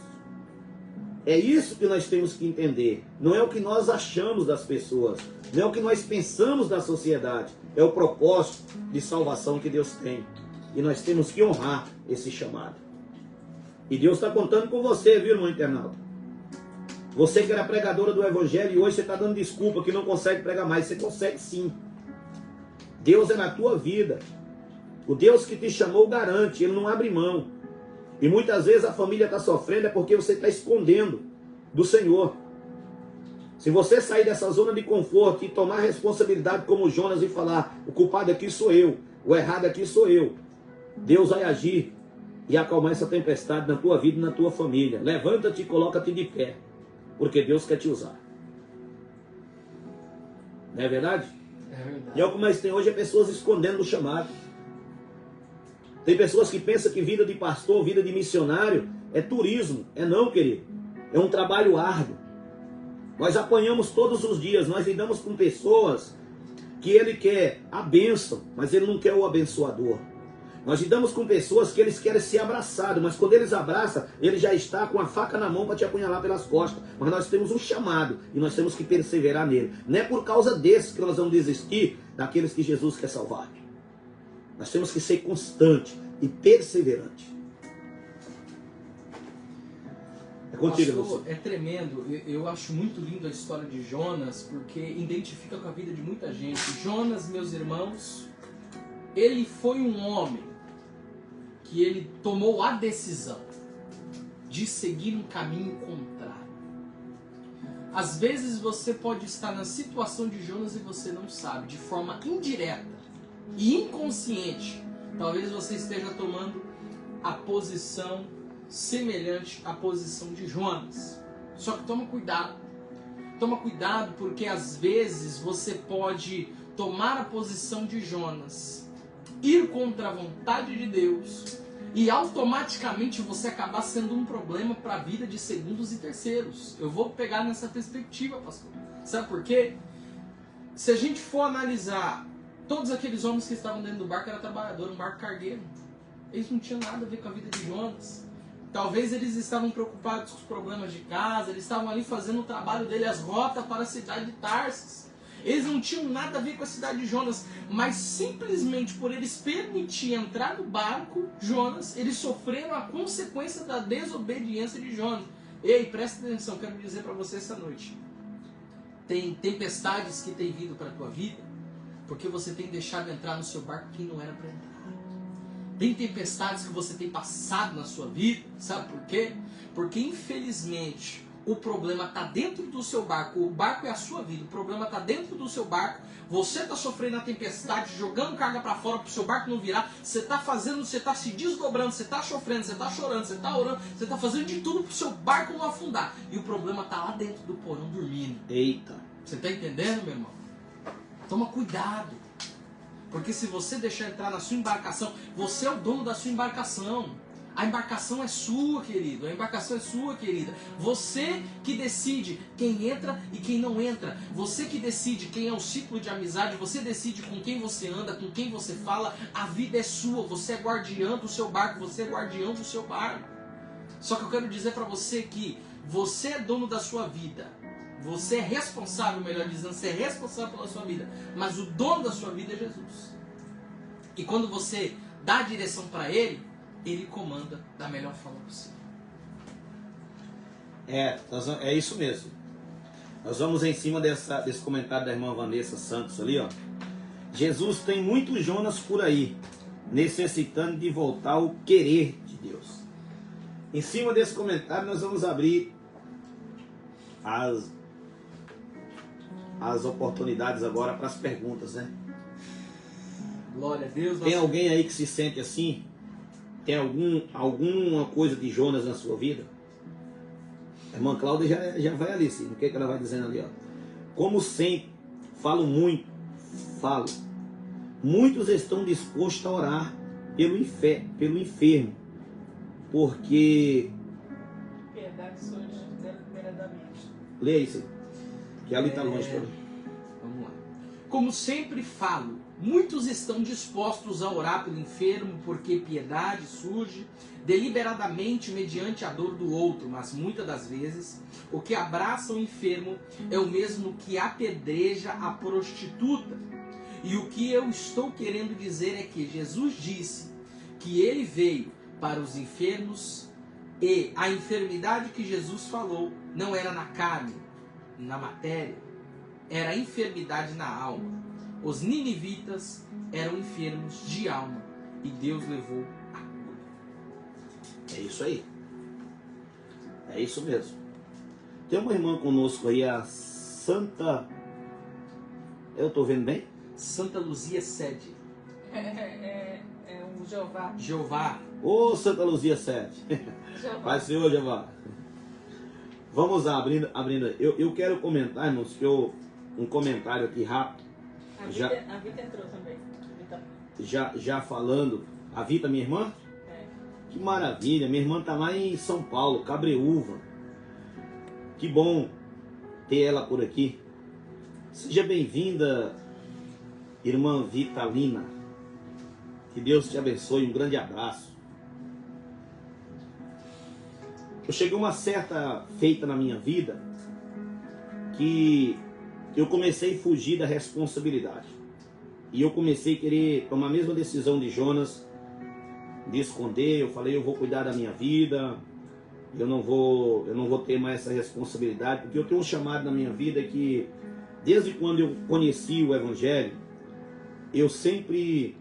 É isso que nós temos que entender. Não é o que nós achamos das pessoas, não é o que nós pensamos da sociedade, é o propósito de salvação que Deus tem. E nós temos que honrar esse chamado. E Deus está contando com você, viu, irmão internauta? Você que era pregadora do Evangelho e hoje você está dando desculpa que não consegue pregar mais. Você consegue sim. Deus é na tua vida. O Deus que te chamou garante, Ele não abre mão. E muitas vezes a família está sofrendo é porque você está escondendo do Senhor. Se você sair dessa zona de conforto e tomar responsabilidade como Jonas e falar: o culpado aqui sou eu, o errado aqui sou eu, Deus vai agir e acalmar essa tempestade na tua vida e na tua família. Levanta-te e coloca-te de pé, porque Deus quer te usar. Não é verdade? É verdade. E é o que mais tem hoje, é pessoas escondendo o chamado. Tem pessoas que pensam que vida de pastor, vida de missionário é turismo. É não, querido. É um trabalho árduo. Nós apanhamos todos os dias. Nós lidamos com pessoas que ele quer a bênção, mas ele não quer o abençoador. Nós lidamos com pessoas que eles querem ser abraçados, mas quando eles abraçam, ele já está com a faca na mão para te apunhalar pelas costas. Mas nós temos um chamado e nós temos que perseverar nele. Não é por causa desses que nós vamos desistir daqueles que Jesus quer salvar. Nós temos que ser constante e perseverante. É contigo, Pastor, é tremendo. Eu acho muito lindo a história de Jonas, porque identifica com a vida de muita gente. Jonas, meus irmãos, ele foi um homem que ele tomou a decisão de seguir um caminho contrário. Às vezes você pode estar na situação de Jonas e você não sabe, de forma indireta e inconsciente. Talvez você esteja tomando a posição semelhante à posição de Jonas. Só que toma cuidado. Toma cuidado, porque às vezes você pode tomar a posição de Jonas, ir contra a vontade de Deus e automaticamente você acabar sendo um problema para a vida de segundos e terceiros. Eu vou pegar nessa perspectiva, pastor. Sabe por quê? Se a gente for analisar, todos aqueles homens que estavam dentro do barco eram trabalhadores, um barco cargueiro. Eles não tinham nada a ver com a vida de Jonas. Talvez eles estavam preocupados com os problemas de casa, eles estavam ali fazendo o trabalho dele, as rotas para a cidade de Tarsis. Eles não tinham nada a ver com a cidade de Jonas, mas simplesmente por eles permitir entrar no barco, Jonas, eles sofreram a consequência da desobediência de Jonas. Ei, presta atenção, quero dizer para você essa noite. Tem tempestades que têm vindo para a tua vida, porque você tem deixado entrar no seu barco quem não era para entrar. Tem tempestades que você tem passado na sua vida, sabe por quê? Porque infelizmente o problema está dentro do seu barco, o barco é a sua vida, o problema está dentro do seu barco, você está sofrendo a tempestade, jogando carga para fora para o seu barco não virar, você está fazendo, você está se desdobrando, você está sofrendo, você está chorando, você está orando, você está fazendo de tudo para o seu barco não afundar, e o problema está lá dentro do porão dormindo. Eita! Você está entendendo, meu irmão? Toma cuidado. Porque se você deixar entrar na sua embarcação, você é o dono da sua embarcação. A embarcação é sua, querido. A embarcação é sua, querida. Você que decide quem entra e quem não entra. Você que decide quem é o ciclo de amizade. Você decide com quem você anda, com quem você fala. A vida é sua. Você é guardião do seu barco. Você é guardião do seu barco. Só que eu quero dizer para você que você é dono da sua vida. Você é responsável, melhor dizendo, você é responsável pela sua vida. Mas o dono da sua vida é Jesus. E quando você dá a direção para Ele, Ele comanda da melhor forma possível. É isso mesmo. Nós vamos em cima desse comentário da irmã Vanessa Santos ali, ó. Jesus tem muitos Jonas por aí, necessitando de voltar ao querer de Deus. Em cima desse comentário nós vamos abrir as oportunidades agora para as perguntas, né? Glória a Deus. Tem alguém aí que se sente assim? Tem alguma coisa de Jonas na sua vida? A irmã Cláudia já vai ali, sim. O que ela vai dizendo ali, ó? Como sempre, falo. Muitos estão dispostos a orar pelo enfermo, porque... Piedade surge deliberadamente. Leia isso, que ali está longe para mim. Vamos lá. Como sempre falo, muitos estão dispostos a orar pelo enfermo, porque piedade surge deliberadamente mediante a dor do outro, mas muitas das vezes o que abraça o enfermo é o mesmo que apedreja a prostituta. E o que eu estou querendo dizer é que Jesus disse que ele veio para os enfermos e a enfermidade que Jesus falou não era na carne, na matéria, era a enfermidade na alma. Os ninivitas eram enfermos de alma e Deus levou a cura. É isso aí. É isso mesmo. Tem uma irmã conosco aí, a Santa... Eu estou vendo bem? Santa Luzia Sede. É um Jeová. Jeová. Ô, Santa Luzia 7. Jeová. Pai Senhor, Jeová. Vamos lá, abrindo. Eu quero comentar, irmãos, um comentário aqui rápido. A Vita entrou também. Já falando. A Vita, minha irmã? É. Que maravilha. Minha irmã tá lá em São Paulo, Cabreúva. Que bom ter ela por aqui. Seja bem-vinda, irmã Vitalina. Que Deus te abençoe. Um grande abraço. Eu cheguei a uma certa feita na minha vida que eu comecei a fugir da responsabilidade. E eu comecei a querer tomar a mesma decisão de Jonas, de esconder. Eu falei, eu vou cuidar da minha vida, eu não vou ter mais essa responsabilidade, porque eu tenho um chamado na minha vida que, desde quando eu conheci o Evangelho, eu sempre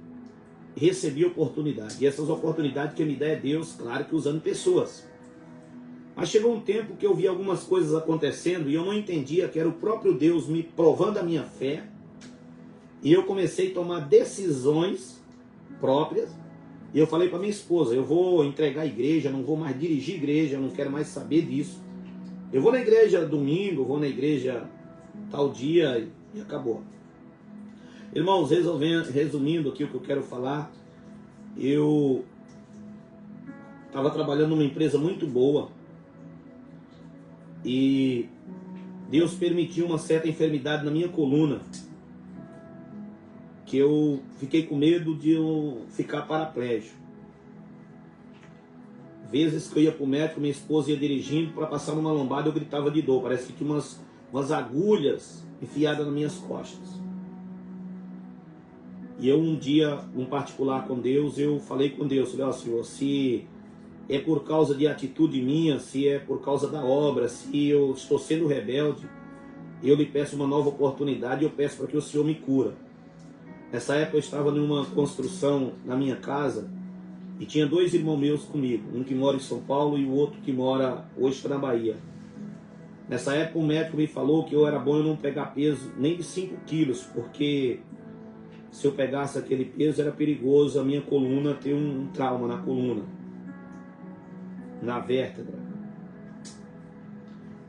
recebi oportunidade. E essas oportunidades que me dá é Deus, claro que usando pessoas. Mas chegou um tempo que eu vi algumas coisas acontecendo e eu não entendia que era o próprio Deus me provando a minha fé. E eu comecei a tomar decisões próprias. E eu falei para minha esposa, eu vou entregar a igreja, não vou mais dirigir a igreja, não quero mais saber disso. Eu vou na igreja domingo, vou na igreja tal dia e acabou. Irmãos, resumindo aqui o que eu quero falar, eu estava trabalhando numa empresa muito boa. E Deus permitiu uma certa enfermidade na minha coluna, que eu fiquei com medo de eu ficar paraplégico. vezes que eu ia para o médico, minha esposa ia dirigindo, para passar numa lombada eu gritava de dor. Parece que tinha umas agulhas enfiadas nas minhas costas. E eu um dia, um particular com Deus, eu falei com Deus, falei, ó Senhor, se é por causa de atitude minha, se é por causa da obra, se eu estou sendo rebelde, eu lhe peço uma nova oportunidade, eu peço para que o Senhor me cura. Nessa época eu estava numa construção na minha casa e tinha 2 irmãos meus comigo, um que mora em São Paulo e o outro que mora hoje na Bahia. Nessa época o médico me falou que eu era bom eu não pegar peso nem de 5 quilos, porque se eu pegasse aquele peso era perigoso a minha coluna ter um trauma na coluna, na vértebra.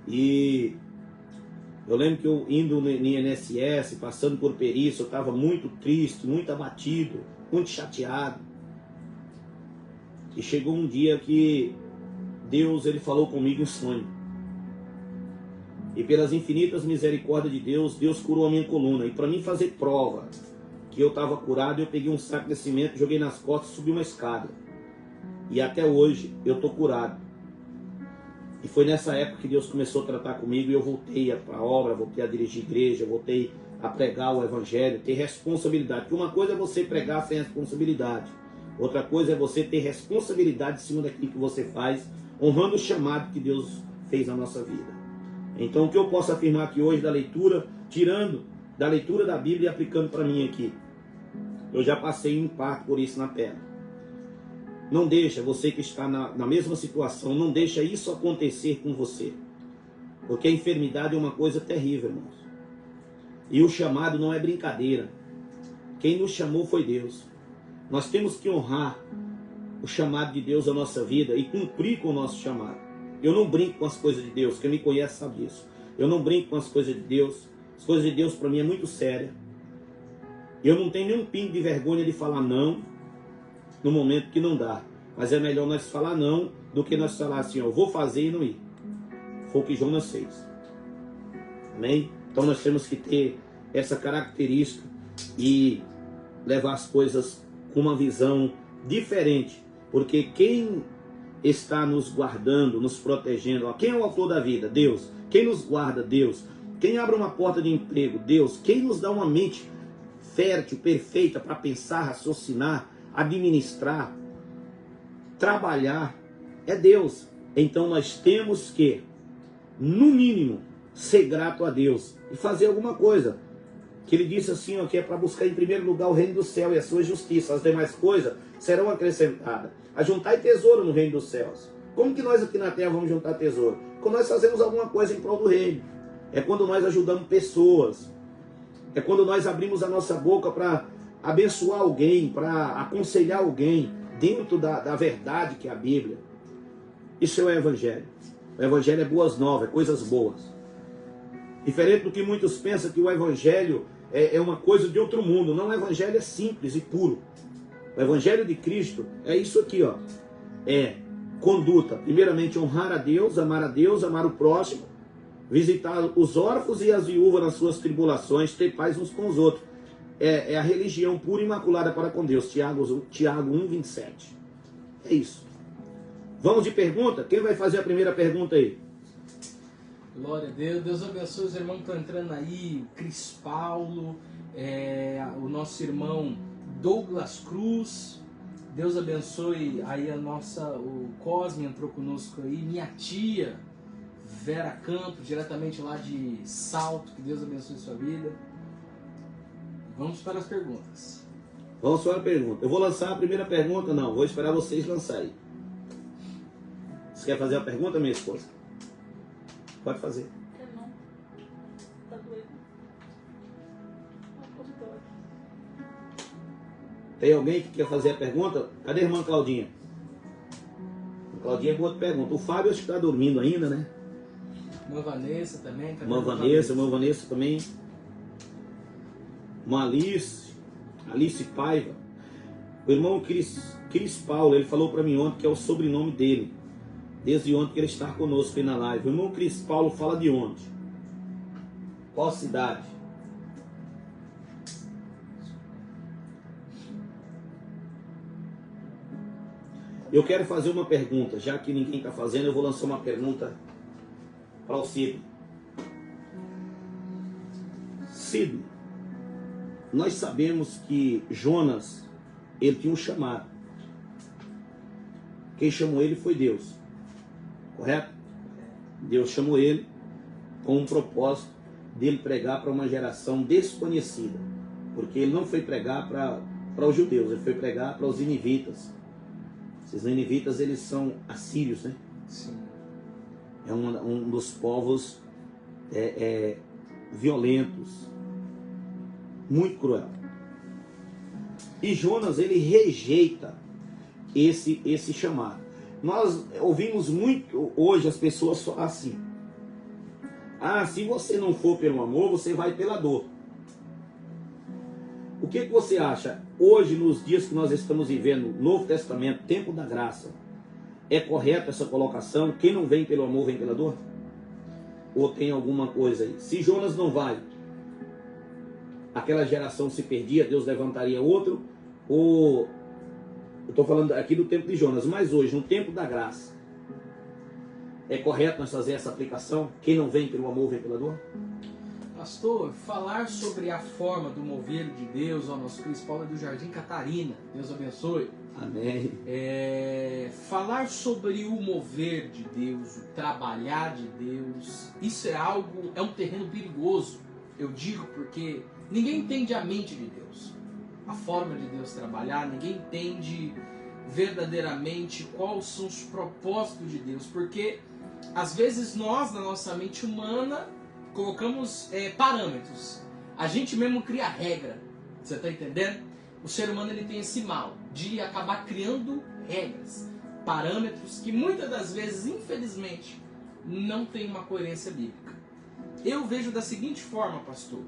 E eu lembro que eu indo no INSS, passando por perícia, eu estava muito triste, muito abatido, muito chateado. E chegou um dia que Deus ele falou comigo em sonho. E pelas infinitas misericórdias de Deus, Deus curou a minha coluna. E para mim fazer prova que eu estava curado, eu peguei um saco de cimento, joguei nas costas e subi uma escada. E até hoje eu estou curado. E foi nessa época que Deus começou a tratar comigo e eu voltei para a obra, voltei a dirigir igreja, voltei a pregar o evangelho, ter responsabilidade. Porque uma coisa é você pregar sem responsabilidade. Outra coisa é você ter responsabilidade em cima daquilo que você faz, honrando o chamado que Deus fez na nossa vida. Então o que eu posso afirmar aqui hoje da leitura, tirando da leitura da Bíblia e aplicando para mim aqui. Eu já passei em parte por isso na pele. Não deixa, você que está na mesma situação, não deixa isso acontecer com você. Porque a enfermidade é uma coisa terrível, irmãos. E o chamado não é brincadeira. Quem nos chamou foi Deus. Nós temos que honrar o chamado de Deus à nossa vida e cumprir com o nosso chamado. Eu não brinco com as coisas de Deus, quem me conhece sabe disso. Eu não brinco com as coisas de Deus. As coisas de Deus para mim é muito séria. Eu não tenho nenhum pingo de vergonha de falar não no momento que não dá. Mas é melhor nós falar não do que nós falar assim, ó, vou fazer e não ir. Foi o que Jonas fez. Amém? Então nós temos que ter essa característica e levar as coisas com uma visão diferente. Porque quem está nos guardando, nos protegendo, ó, quem é o autor da vida? Deus. Quem nos guarda? Deus. Quem abre uma porta de emprego? Deus. Quem nos dá uma mente fértil, perfeita para pensar, raciocinar, administrar, trabalhar? É Deus. Então nós temos que, no mínimo, ser grato a Deus e fazer alguma coisa. Que ele disse assim, ó, que é para buscar em primeiro lugar o reino do céu e a sua justiça. As demais coisas serão acrescentadas. Ajuntai tesouro no reino dos céus. Como que nós aqui na terra vamos juntar tesouro? Quando nós fazemos alguma coisa em prol do reino. É quando nós ajudamos pessoas. É quando nós abrimos a nossa boca para abençoar alguém, para aconselhar alguém dentro da verdade que é a Bíblia. Isso é o Evangelho. O Evangelho é boas novas, é coisas boas. Diferente do que muitos pensam que o Evangelho é uma coisa de outro mundo. Não, o Evangelho é simples e puro. O Evangelho de Cristo é isso aqui, ó. É conduta. Primeiramente, honrar a Deus, amar o próximo, visitar os órfãos e as viúvas nas suas tribulações, ter paz uns com os outros. É a religião pura e imaculada para com Deus. Tiago 1:27. É isso. Vamos de pergunta? Quem vai fazer a primeira pergunta aí? Glória a Deus. Deus abençoe os irmãos que estão entrando aí. O Cris Paulo, o nosso irmão Douglas Cruz. Deus abençoe aí o Cosme entrou conosco aí. Minha tia Vera Campos, diretamente lá de Salto. Que Deus abençoe sua vida. Vamos para as perguntas. Vamos para a pergunta. Eu vou lançar a primeira pergunta? Não, vou esperar vocês lançarem. Você quer fazer a pergunta, minha esposa? Pode fazer. Quer não? Tá doendo. Ah, pode dói. Tem alguém que quer fazer a pergunta? Cadê a irmã Claudinha? A Claudinha é boa pergunta. O Fábio acho que está dormindo ainda, né? Irmã Vanessa também. Irmã Vanessa também. Irmã Alice Paiva. O irmão Cris Paulo, ele falou para mim ontem que é o sobrenome dele. Desde ontem que ele está conosco aí na live. O irmão Cris Paulo fala de onde? Qual cidade? Eu quero fazer uma pergunta, já que ninguém está fazendo, eu vou lançar uma pergunta para o Cid. Cid, nós sabemos que Jonas, ele tinha um chamado. Quem chamou ele foi Deus, correto? Deus chamou ele com um propósito dele pregar para uma geração desconhecida, porque ele não foi pregar para os judeus, ele foi pregar para os ninivitas. Esses ninivitas, eles são assírios, né? Sim. É um dos povos violentos, muito cruel. E Jonas, ele rejeita esse chamado. Nós ouvimos muito hoje as pessoas falar assim: ah, se você não for pelo amor, você vai pela dor. O que você acha? Hoje, nos dias que nós estamos vivendo, Novo Testamento, tempo da graça, é correto essa colocação? Quem não vem pelo amor, vem pela dor? Ou tem alguma coisa aí? Se Jonas não vai, aquela geração se perdia, Deus levantaria outro? Ou, eu estou falando aqui do tempo de Jonas, mas hoje, no tempo da graça, é correto nós fazer essa aplicação? Quem não vem pelo amor, vem pela dor? Pastor, falar sobre a forma do mover de Deus, nosso principal é do Jardim Catarina, Deus abençoe. Amém. Falar sobre o mover de Deus, o trabalhar de Deus, isso é um terreno perigoso, eu digo, porque ninguém entende a mente de Deus, a forma de Deus trabalhar, ninguém entende verdadeiramente quais são os propósitos de Deus, porque às vezes nós, na nossa mente humana, colocamos parâmetros. A gente mesmo cria regra. Você está entendendo? O ser humano, ele tem esse mal de acabar criando regras, parâmetros que muitas das vezes, infelizmente, não tem uma coerência bíblica. Eu vejo da seguinte forma, pastor.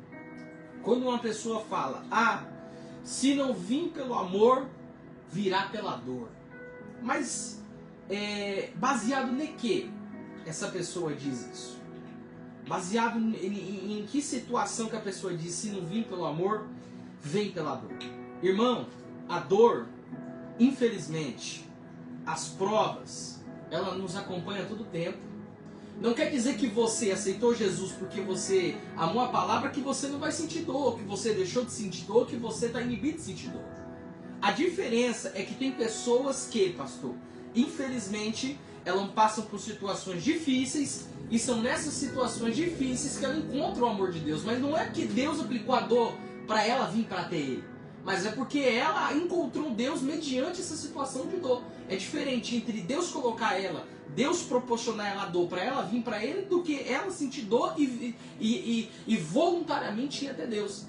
Quando uma pessoa fala: ah, se não vir pelo amor, virá pela dor. Mas baseado em que essa pessoa diz isso? Baseado em que situação que a pessoa diz: se não vir pelo amor, vem pela dor? Irmão, a dor, infelizmente, as provas, ela nos acompanha todo o tempo. Não quer dizer que você aceitou Jesus porque você amou a palavra, que você não vai sentir dor, que você deixou de sentir dor, que você está inibido de sentir dor. A diferença é que tem pessoas que, pastor, infelizmente, elas passam por situações difíceis, e são nessas situações difíceis que ela encontra o amor de Deus. Mas não é que Deus aplicou a dor para ela vir para ter Ele, mas é porque ela encontrou Deus mediante essa situação de dor. É diferente entre Deus colocar ela, Deus proporcionar ela a dor para ela vir para Ele, do que ela sentir dor e voluntariamente ir até Deus.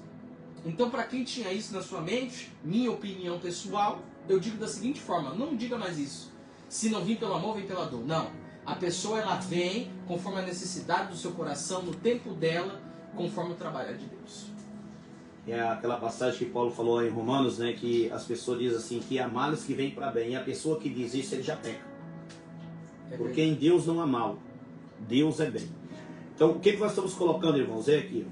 Então, para quem tinha isso na sua mente, minha opinião pessoal, eu digo da seguinte forma: não diga mais isso. Se não vir pelo amor, vem pela dor. Não. A pessoa, ela vem conforme a necessidade do seu coração, no tempo dela, conforme o trabalho de Deus. É aquela passagem que Paulo falou em Romanos, né, que as pessoas dizem assim, que há males que vêm para bem, e a pessoa que diz isso, ele já peca. Porque em Deus não há mal, Deus é bem. Então, o que nós estamos colocando, irmãos, é aqui: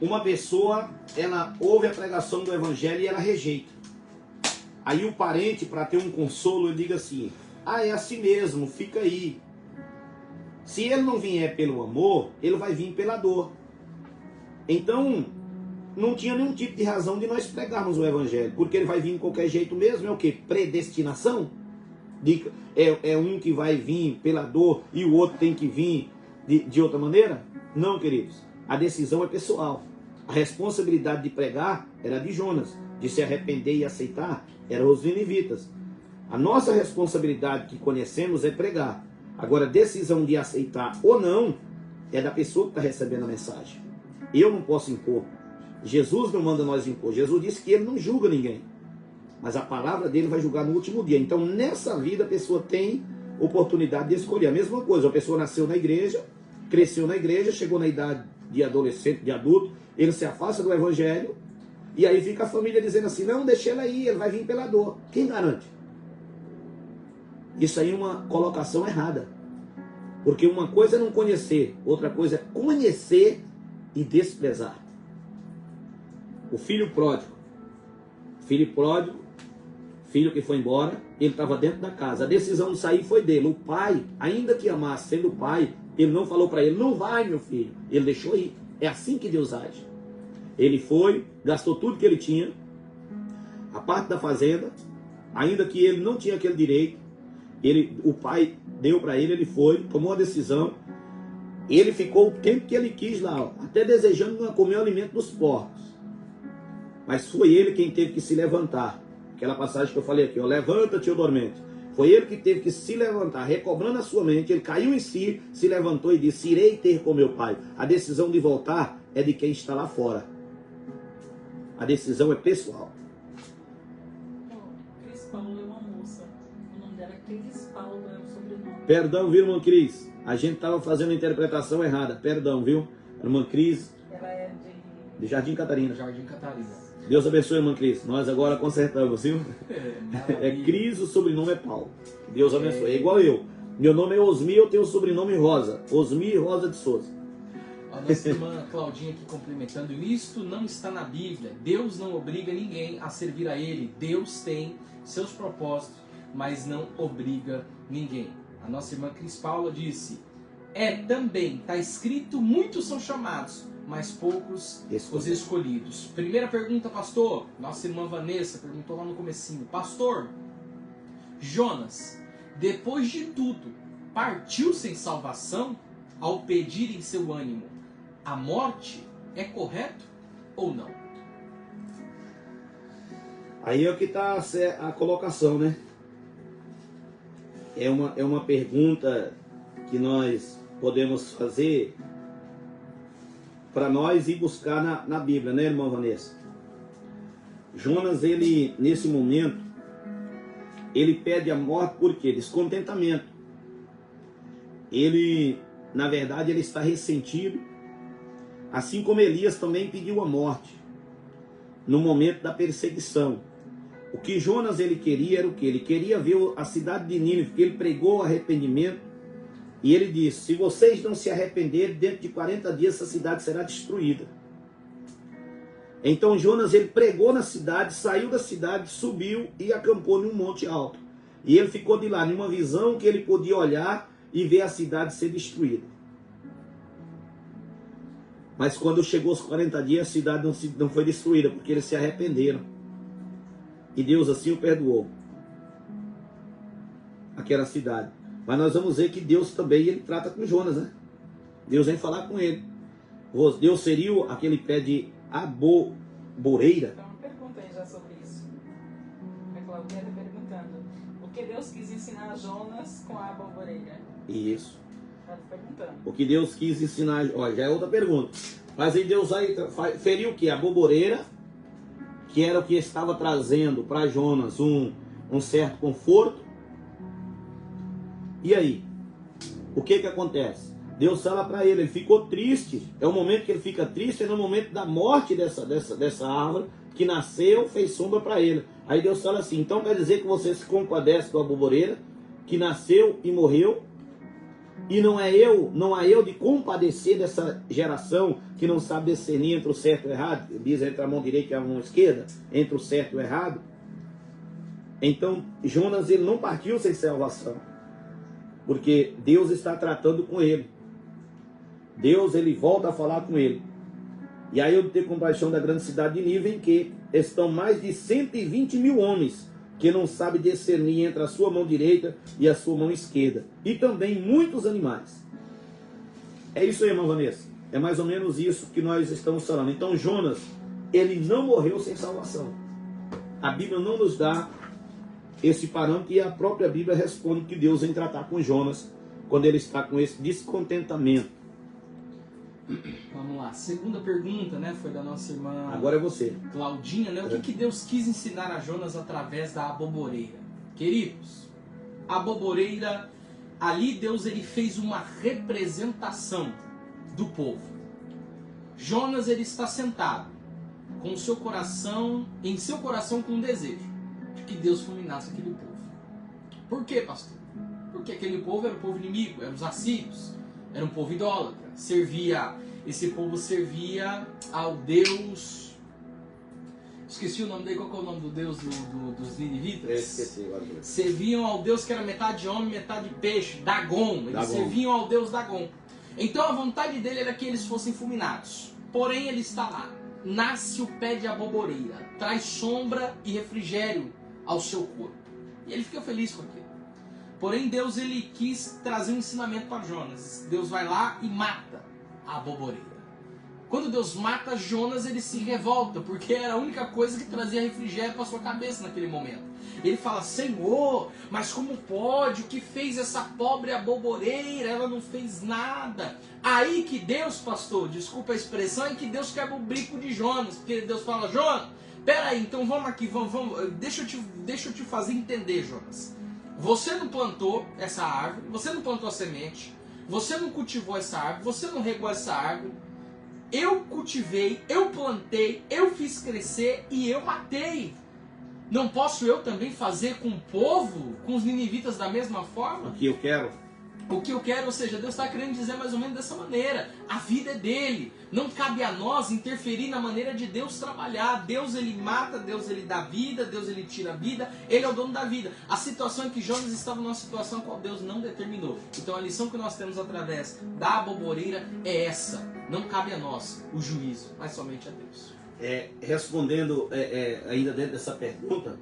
uma pessoa, ela ouve a pregação do evangelho e ela rejeita. Aí o parente, para ter um consolo, ele diga assim: ah, é assim mesmo, fica aí. Se ele não vier pelo amor, ele vai vir pela dor. Então, não tinha nenhum tipo de razão de nós pregarmos o evangelho, porque ele vai vir de qualquer jeito mesmo. É o que? Predestinação? É um que vai vir pela dor e o outro tem que vir de outra maneira? Não, queridos. A decisão é pessoal. A responsabilidade de pregar era de Jonas, de se arrepender e aceitar eram os ninivitas. A nossa responsabilidade que conhecemos é pregar. Agora, a decisão de aceitar ou não é da pessoa que está recebendo a mensagem. Eu não posso impor. Jesus não manda nós impor. Jesus disse que ele não julga ninguém, mas a palavra dele vai julgar no último dia. Então, nessa vida, a pessoa tem oportunidade de escolher. A mesma coisa, a pessoa nasceu na igreja, cresceu na igreja, chegou na idade de adolescente, de adulto, ele se afasta do evangelho, e aí fica a família dizendo assim: não, deixa ele aí, ele vai vir pela dor. Quem garante? Isso aí é uma colocação errada. Porque uma coisa é não conhecer, outra coisa é conhecer e desprezar. O filho pródigo filho que foi embora, ele estava dentro da casa. A decisão de sair foi dele. O pai, ainda que amasse, sendo o pai, ele não falou para ele, não vai, meu filho. Ele deixou ir. É assim que Deus age. Ele foi, gastou tudo que ele tinha, a parte da fazenda, ainda que ele não tinha aquele direito, o pai deu para ele, ele foi, tomou a decisão, ele ficou o tempo que ele quis lá, até desejando comer o alimento dos porcos. Mas foi ele quem teve que se levantar. Aquela passagem que eu falei aqui, ó, levanta-te, ó dormente. Foi ele que teve que se levantar, recobrando a sua mente, ele caiu em si, se levantou e disse, irei ter com meu pai. A decisão de voltar é de quem está lá fora. A decisão é pessoal. Cris Paulo é uma moça. O nome dela é Cris Paulo, é o sobrenome. Perdão, viu, irmã Cris? A gente estava fazendo a interpretação errada. Perdão, viu? Irmã Cris, Ela é de Jardim Catarina. Jardim Catarina. Deus abençoe, irmã Cris. Nós agora consertamos, viu? É Maravilha. Cris, o sobrenome é Paulo. Deus abençoe. É igual eu. Meu nome é Osmi, eu tenho o sobrenome Rosa. Osmi Rosa de Souza. A nossa irmã Claudinha aqui complementando, isto não está na Bíblia. Deus não obriga ninguém a servir a Ele. Deus tem seus propósitos, mas não obriga ninguém. A nossa irmã Cris Paula disse, também, está escrito, muitos são chamados, mas poucos os escolhidos. Primeira pergunta, pastor. Nossa irmã Vanessa perguntou lá no comecinho. Pastor, Jonas, depois de tudo, partiu sem salvação ao pedir em seu ânimo. A morte é correto ou não? Aí é que está a colocação, né? É uma pergunta que nós podemos fazer para nós ir buscar na Bíblia, né, irmã Vanessa? Jonas, ele, nesse momento, ele pede a morte por quê? Descontentamento. Ele, na verdade, ele está ressentido, assim como Elias também pediu a morte, no momento da perseguição. O que Jonas ele queria era o quê? Ele queria ver a cidade de Nínive, porque ele pregou arrependimento, e ele disse, se vocês não se arrependerem, dentro de 40 dias essa cidade será destruída. Então Jonas ele pregou na cidade, saiu da cidade, subiu e acampou num monte alto. E ele ficou de lá, numa visão que ele podia olhar e ver a cidade ser destruída. Mas quando chegou os 40 dias, a cidade não foi destruída, porque eles se arrependeram. E Deus assim o perdoou. Aquela cidade. Mas nós vamos ver que Deus também ele trata com Jonas, né? Deus vem falar com ele. Deus seria aquele pé de aboboreira. Então, uma pergunta aí já sobre isso. A Claudinha está perguntando. O que Deus quis ensinar a Jonas com a aboboreira? Isso. Ela está perguntando. O que Deus quis ensinar. Olha, já é outra pergunta. Mas aí Deus aí feriu o que? A aboboreira, que era o que estava trazendo para Jonas um certo conforto. E aí? O que acontece? Deus fala para ele ficou triste. É o momento que ele fica triste, é no momento da morte dessa árvore que nasceu, fez sombra para ele. Aí Deus fala assim, então quer dizer que você se compadece do aboboreira, que nasceu e morreu, e não há eu de compadecer dessa geração que não sabe discernir entre o certo e o errado, diz entre a mão direita e a mão esquerda, entre o certo e o errado. Então Jonas ele não partiu sem salvação, porque Deus está tratando com ele. Deus ele volta a falar com ele. E aí eu tenho compaixão da grande cidade de Nínive, em que estão mais de 120 mil homens que não sabem discernir entre a sua mão direita e a sua mão esquerda. E também muitos animais. É isso aí, irmã Vanessa. É mais ou menos isso que nós estamos falando. Então Jonas, ele não morreu sem salvação. A Bíblia não nos dá esse parâmetro, e a própria Bíblia responde que Deus vem tratar com Jonas quando ele está com esse descontentamento. Vamos lá. Segunda pergunta, né? Foi da nossa irmã Agora é você. Claudinha, né? O que Deus quis ensinar a Jonas através da aboboreira? Queridos, a aboboreira, ali Deus ele fez uma representação do povo. Jonas ele está sentado com o seu coração, em seu coração com um desejo de que Deus fulminasse aquele povo. Por quê, pastor? Porque aquele povo era o povo inimigo, eram os assírios, era um povo idólatra. Esse povo servia ao Deus esqueci o nome dele, qual que é o nome do deus dos ninivitas? Eu esqueci agora. Serviam ao deus que era metade homem, metade peixe, Dagon. Eles Dagon. serviam ao deus Dagon. Então a vontade dele era que eles fossem fulminados. Porém ele está lá. Nasce o pé de aboboreira, traz sombra e refrigério ao seu corpo. E ele fica feliz com aquilo. Porém Deus ele quis trazer um ensinamento para Jonas. Deus vai lá e mata a aboboreira. Quando Deus mata Jonas, ele se revolta, porque era a única coisa que trazia refrigério para sua cabeça naquele momento. Ele fala, Senhor, mas como pode? O que fez essa pobre aboboreira? Ela não fez nada. Aí que Deus, pastor, desculpa a expressão, é que Deus quebra o bico de Jonas. Porque Deus fala, Jonas, peraí, então vamos aqui, deixa eu te fazer entender, Jonas. Você não plantou essa árvore, você não plantou a semente, você não cultivou essa árvore, você não regou essa árvore. Eu cultivei, eu plantei, eu fiz crescer e eu matei. Não posso eu também fazer com o povo, com os ninivitas da mesma forma? O que eu quero? O que eu quero, ou seja, Deus está querendo dizer mais ou menos dessa maneira. A vida é dele. Não cabe a nós interferir na maneira de Deus trabalhar. Deus ele mata, Deus ele dá vida, Deus ele tira a vida. Ele é o dono da vida. A situação é que Jonas estava numa situação a qual Deus não determinou. Então a lição que nós temos através da aboboreira é essa. Não cabe a nós o juízo, mas somente a Deus. Respondendo ainda dentro dessa pergunta,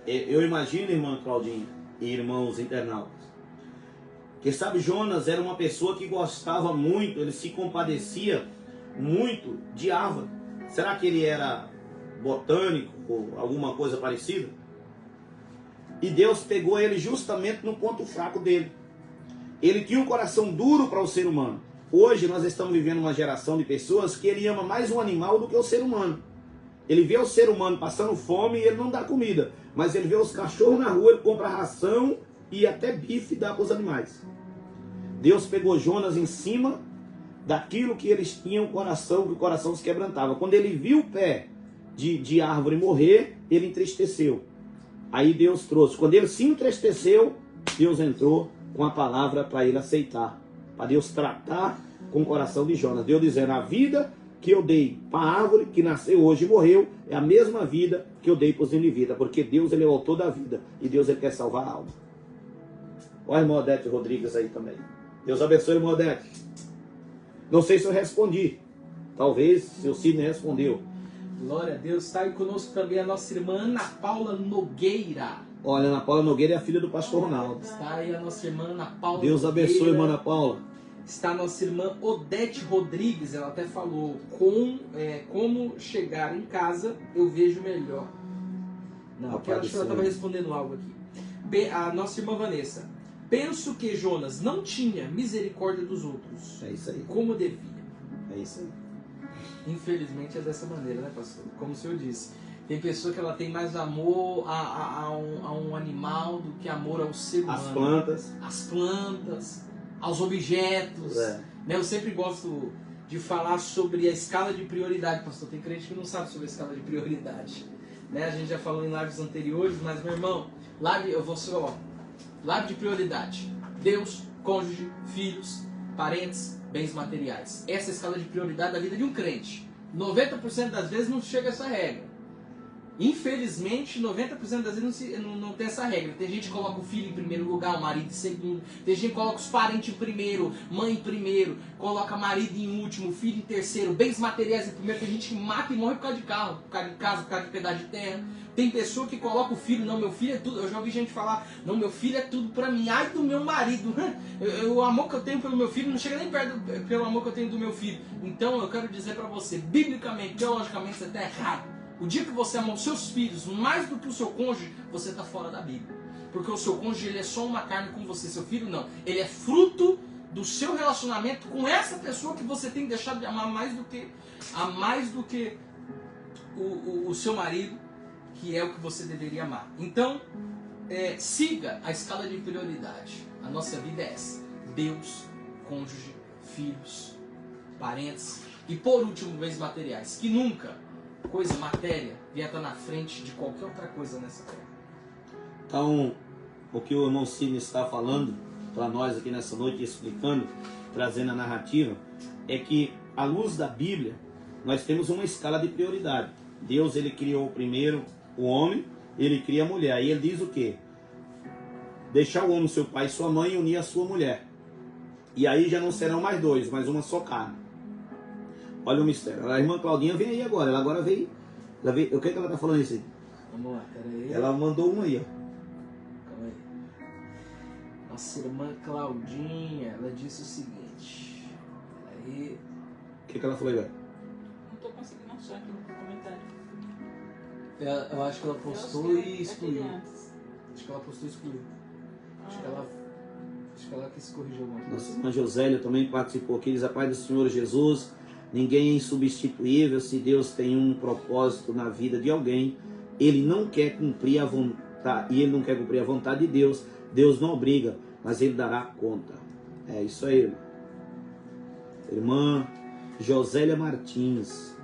eu imagino, irmã Claudinha e irmãos internautas, que sabe, Jonas era uma pessoa que gostava muito, ele se compadecia muito de árvore. Será que ele era botânico ou alguma coisa parecida? E Deus pegou ele justamente no ponto fraco dele. Ele tinha um coração duro para o ser humano. Hoje nós estamos vivendo uma geração de pessoas que ele ama mais o animal do que o ser humano. Ele vê o ser humano passando fome e ele não dá comida. Mas ele vê os cachorros na rua, ele compra ração e até bife dá para os animais. Deus pegou Jonas em cima daquilo que eles tinham coração, que o coração se quebrantava. Quando ele viu o pé de árvore morrer, ele entristeceu. Aí Deus trouxe. Quando ele se entristeceu, Deus entrou com a palavra para ele aceitar. Para Deus tratar com o coração de Jonas. Deus dizendo, a vida que eu dei para a árvore, que nasceu hoje e morreu, é a mesma vida que eu dei para os ninivitas. Porque Deus ele é o autor da vida. E Deus ele quer salvar a alma. Olha a irmã Odete Rodrigues aí também. Deus abençoe, irmã Odete. Não sei se eu respondi. Talvez seu Sidney respondeu. Glória a Deus. Está aí conosco também a nossa irmã Ana Paula Nogueira. Olha, Ana Paula Nogueira é a filha do pastor Ronaldo. Está aí a nossa irmã Ana Paula Deus Nogueira. abençoe, irmã Ana Paula. Está a nossa irmã Odete Rodrigues. Ela até falou como chegar em casa eu vejo melhor. Não, acho que ela estava respondendo algo aqui. A nossa irmã Vanessa. Penso que Jonas não tinha misericórdia dos outros. É isso aí. Como devia. É isso aí. Infelizmente é dessa maneira, né, pastor? Como o senhor disse. Tem pessoa que ela tem mais amor a um animal do que amor ao ser humano. As plantas, aos objetos. Né? Eu sempre gosto de falar sobre a escala de prioridade, pastor. Tem crente que não sabe sobre a escala de prioridade. Né? A gente já falou em lives anteriores, mas, meu irmão, lado de prioridade. Deus, cônjuge, filhos, parentes, bens materiais. Essa é a escala de prioridade da vida de um crente. 90% das vezes não chega a essa regra. Infelizmente, 90% das vezes não tem essa regra. Tem gente que coloca o filho em primeiro lugar, o marido em segundo. Tem gente que coloca os parentes em primeiro, mãe em primeiro. Coloca marido em último, filho em terceiro, bens materiais em primeiro. Tem gente que mata e morre por causa de carro, por causa de casa, por causa de pedaço de terra. Tem pessoa que coloca o filho, não, meu filho é tudo. Eu já ouvi gente falar, não, meu filho é tudo pra mim. Ai do meu marido. O amor que eu tenho pelo meu filho não chega nem perto pelo amor que eu tenho do meu filho. Então eu quero dizer pra você, biblicamente, teologicamente, você está errado. O dia que você ama os seus filhos mais do que o seu cônjuge, você está fora da Bíblia. Porque o seu cônjuge ele é só uma carne com você. Seu filho não. Ele é fruto do seu relacionamento com essa pessoa que você tem deixado de amar mais do que o seu marido, que é o que você deveria amar. Então, siga a escala de prioridade. A nossa vida é essa. Deus, cônjuge, filhos, parentes e por último, bens materiais. Que nunca coisa, matéria, devia estar na frente de qualquer outra coisa nessa terra. Então, o que o irmão Sidney está falando para nós aqui nessa noite, explicando, trazendo a narrativa, é que, à luz da Bíblia, nós temos uma escala de prioridade. Deus, ele criou primeiro o homem, ele cria a mulher. Aí ele diz o quê? Deixar o homem, seu pai e sua mãe, e unir a sua mulher. E aí já não serão mais dois, mas uma só carne. Olha o mistério. A irmã Claudinha vem aí agora. Ela agora veio. O que ela está falando isso aí? Vamos lá, peraí. Ela mandou uma aí, ó. Calma aí. Nossa irmã Claudinha, ela disse o seguinte. Peraí. O que ela falou aí, velho? Não estou conseguindo achar aqui no comentário. Eu acho que ela postou e excluiu. Acho que ela postou e excluiu. Acho que ela quis corrigir alguma coisa. Nossa irmã Josélia também participou aqui. Diz: a paz do Senhor Jesus. Ninguém é insubstituível. Se Deus tem um propósito na vida de alguém, ele não quer cumprir a vontade, e ele não quer cumprir a vontade de Deus. Deus não obriga, mas ele dará conta. É isso aí. Irmã Josélia Martins.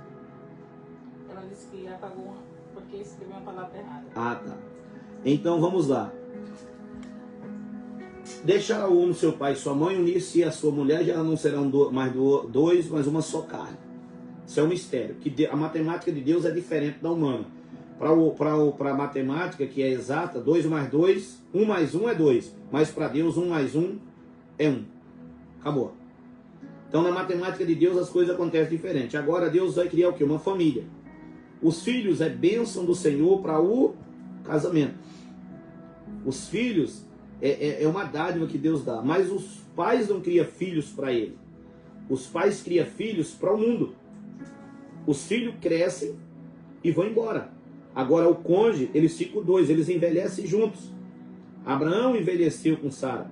Ela disse que apagou uma, porque escreveu uma palavra errada. Ah, tá. Então vamos lá. Deixará o homem, seu pai e sua mãe, unir-se a sua mulher, já não serão mais dois, mas uma só carne. Isso é um mistério. Que a matemática de Deus é diferente da humana. Para a matemática, que é exata, 2 mais 2, 1 mais 1 é 2. Mas para Deus, 1 mais 1 é 1. Acabou. Então na matemática de Deus as coisas acontecem diferente. Agora Deus vai criar o quê? Uma família. Os filhos é bênção do Senhor para o casamento. Os filhos é uma dádiva que Deus dá. Mas os pais não criam filhos para ele. Os pais criam filhos para o mundo. Os filhos crescem e vão embora. Agora o cônjuge, eles ficam dois, eles envelhecem juntos. Abraão envelheceu com Sara.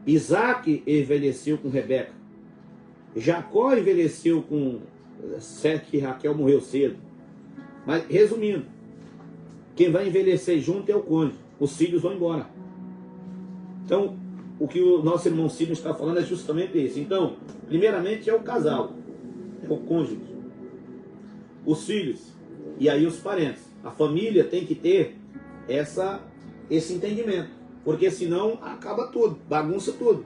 Isaac envelheceu com Rebeca. Jacó envelheceu com Sete, que Raquel morreu cedo. Mas resumindo, quem vai envelhecer junto é o cônjuge. Os filhos vão embora. Então, o que o nosso irmão Ciro está falando é justamente isso. Então, primeiramente é o casal, é o cônjuge, os filhos e aí os parentes. A família tem que ter esse entendimento, porque senão acaba tudo, bagunça tudo.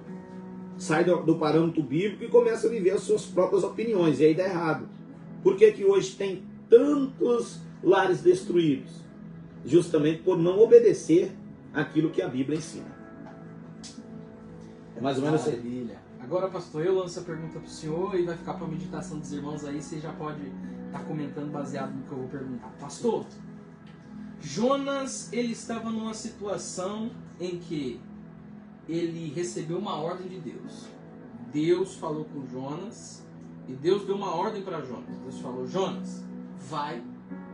Sai do parâmetro bíblico e começa a viver as suas próprias opiniões, e aí dá errado. Por que que hoje tem tantos lares destruídos? Justamente por não obedecer aquilo que a Bíblia ensina. É mais ou menos assim. Maravilha. Agora, pastor, eu lanço a pergunta para o senhor e vai ficar para a meditação dos irmãos aí. Você já pode estar comentando baseado no que eu vou perguntar. Pastor, Jonas, ele estava numa situação em que ele recebeu uma ordem de Deus. Deus falou com Jonas e Deus deu uma ordem para Jonas. Deus falou: Jonas, vai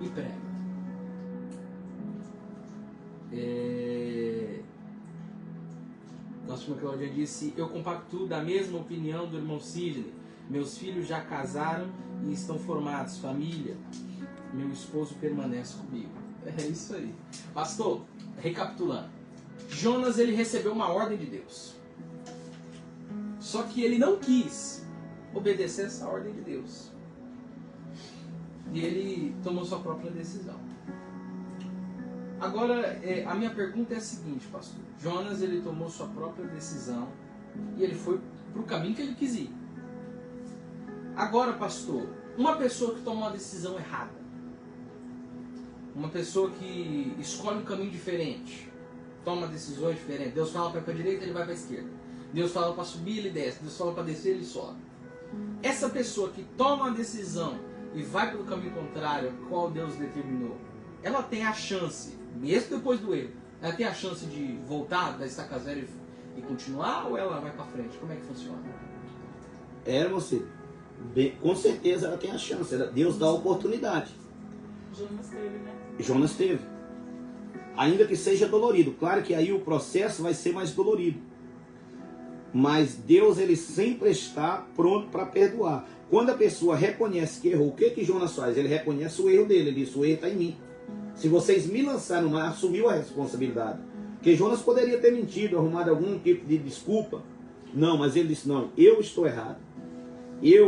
e prega. Nossa irmã Claudia disse: eu compactuo da mesma opinião do irmão Sidney. Meus filhos já casaram e estão formados, família. Meu esposo permanece comigo. É isso aí. Pastor, recapitulando. Jonas, ele recebeu uma ordem de Deus. Só que ele não quis obedecer essa ordem de Deus. E ele tomou sua própria decisão. Agora, a minha pergunta é a seguinte, pastor. Jonas, ele tomou sua própria decisão e ele foi para o caminho que ele quis ir. Agora, pastor, uma pessoa que toma uma decisão errada, uma pessoa que escolhe um caminho diferente, toma decisões diferentes. Deus fala para ir para a direita, ele vai para a esquerda. Deus fala para subir, ele desce. Deus fala para descer, ele sobe. Essa pessoa que toma a decisão e vai pelo caminho contrário ao qual Deus determinou, ela tem a chance, mesmo depois do erro, ela tem a chance de voltar da estaca zero e continuar, ou ela vai para frente? Como é que funciona? Mocinho, com certeza ela tem a chance. Deus dá a oportunidade. Jonas teve, né? Jonas teve. Ainda que seja dolorido. Claro que aí o processo vai ser mais dolorido. Mas Deus, ele sempre está pronto para perdoar. Quando a pessoa reconhece que errou, o que Jonas faz? Ele reconhece o erro dele. Ele diz: o erro está em mim. Se vocês me lançaram no mar, assumiu a responsabilidade. Porque Jonas poderia ter mentido, arrumado algum tipo de desculpa. Não, mas ele disse: não, eu estou errado.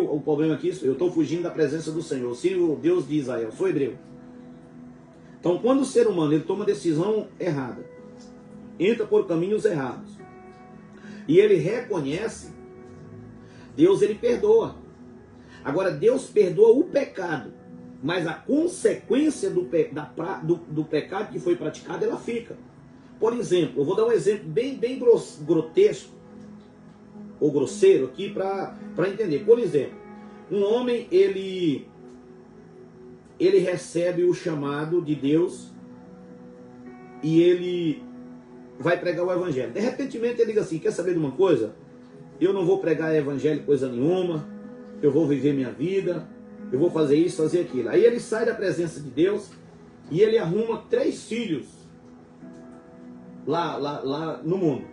O problema aqui, eu estou fugindo da presença do Senhor. Se o Deus de Israel, sou hebreu. Então, quando o ser humano ele toma decisão errada, entra por caminhos errados, e ele reconhece, Deus ele perdoa. Agora, Deus perdoa o pecado, mas a consequência do pecado que foi praticado, ela fica. Por exemplo, eu vou dar um exemplo bem grotesco, ou grosseiro aqui, para entender. Por exemplo, um homem, ele recebe o chamado de Deus e ele vai pregar o evangelho. De repente ele diz assim, quer saber de uma coisa? Eu não vou pregar evangelho coisa nenhuma, eu vou viver minha vida, eu vou fazer isso, fazer aquilo. Aí ele sai da presença de Deus e ele arruma 3 filhos lá no mundo,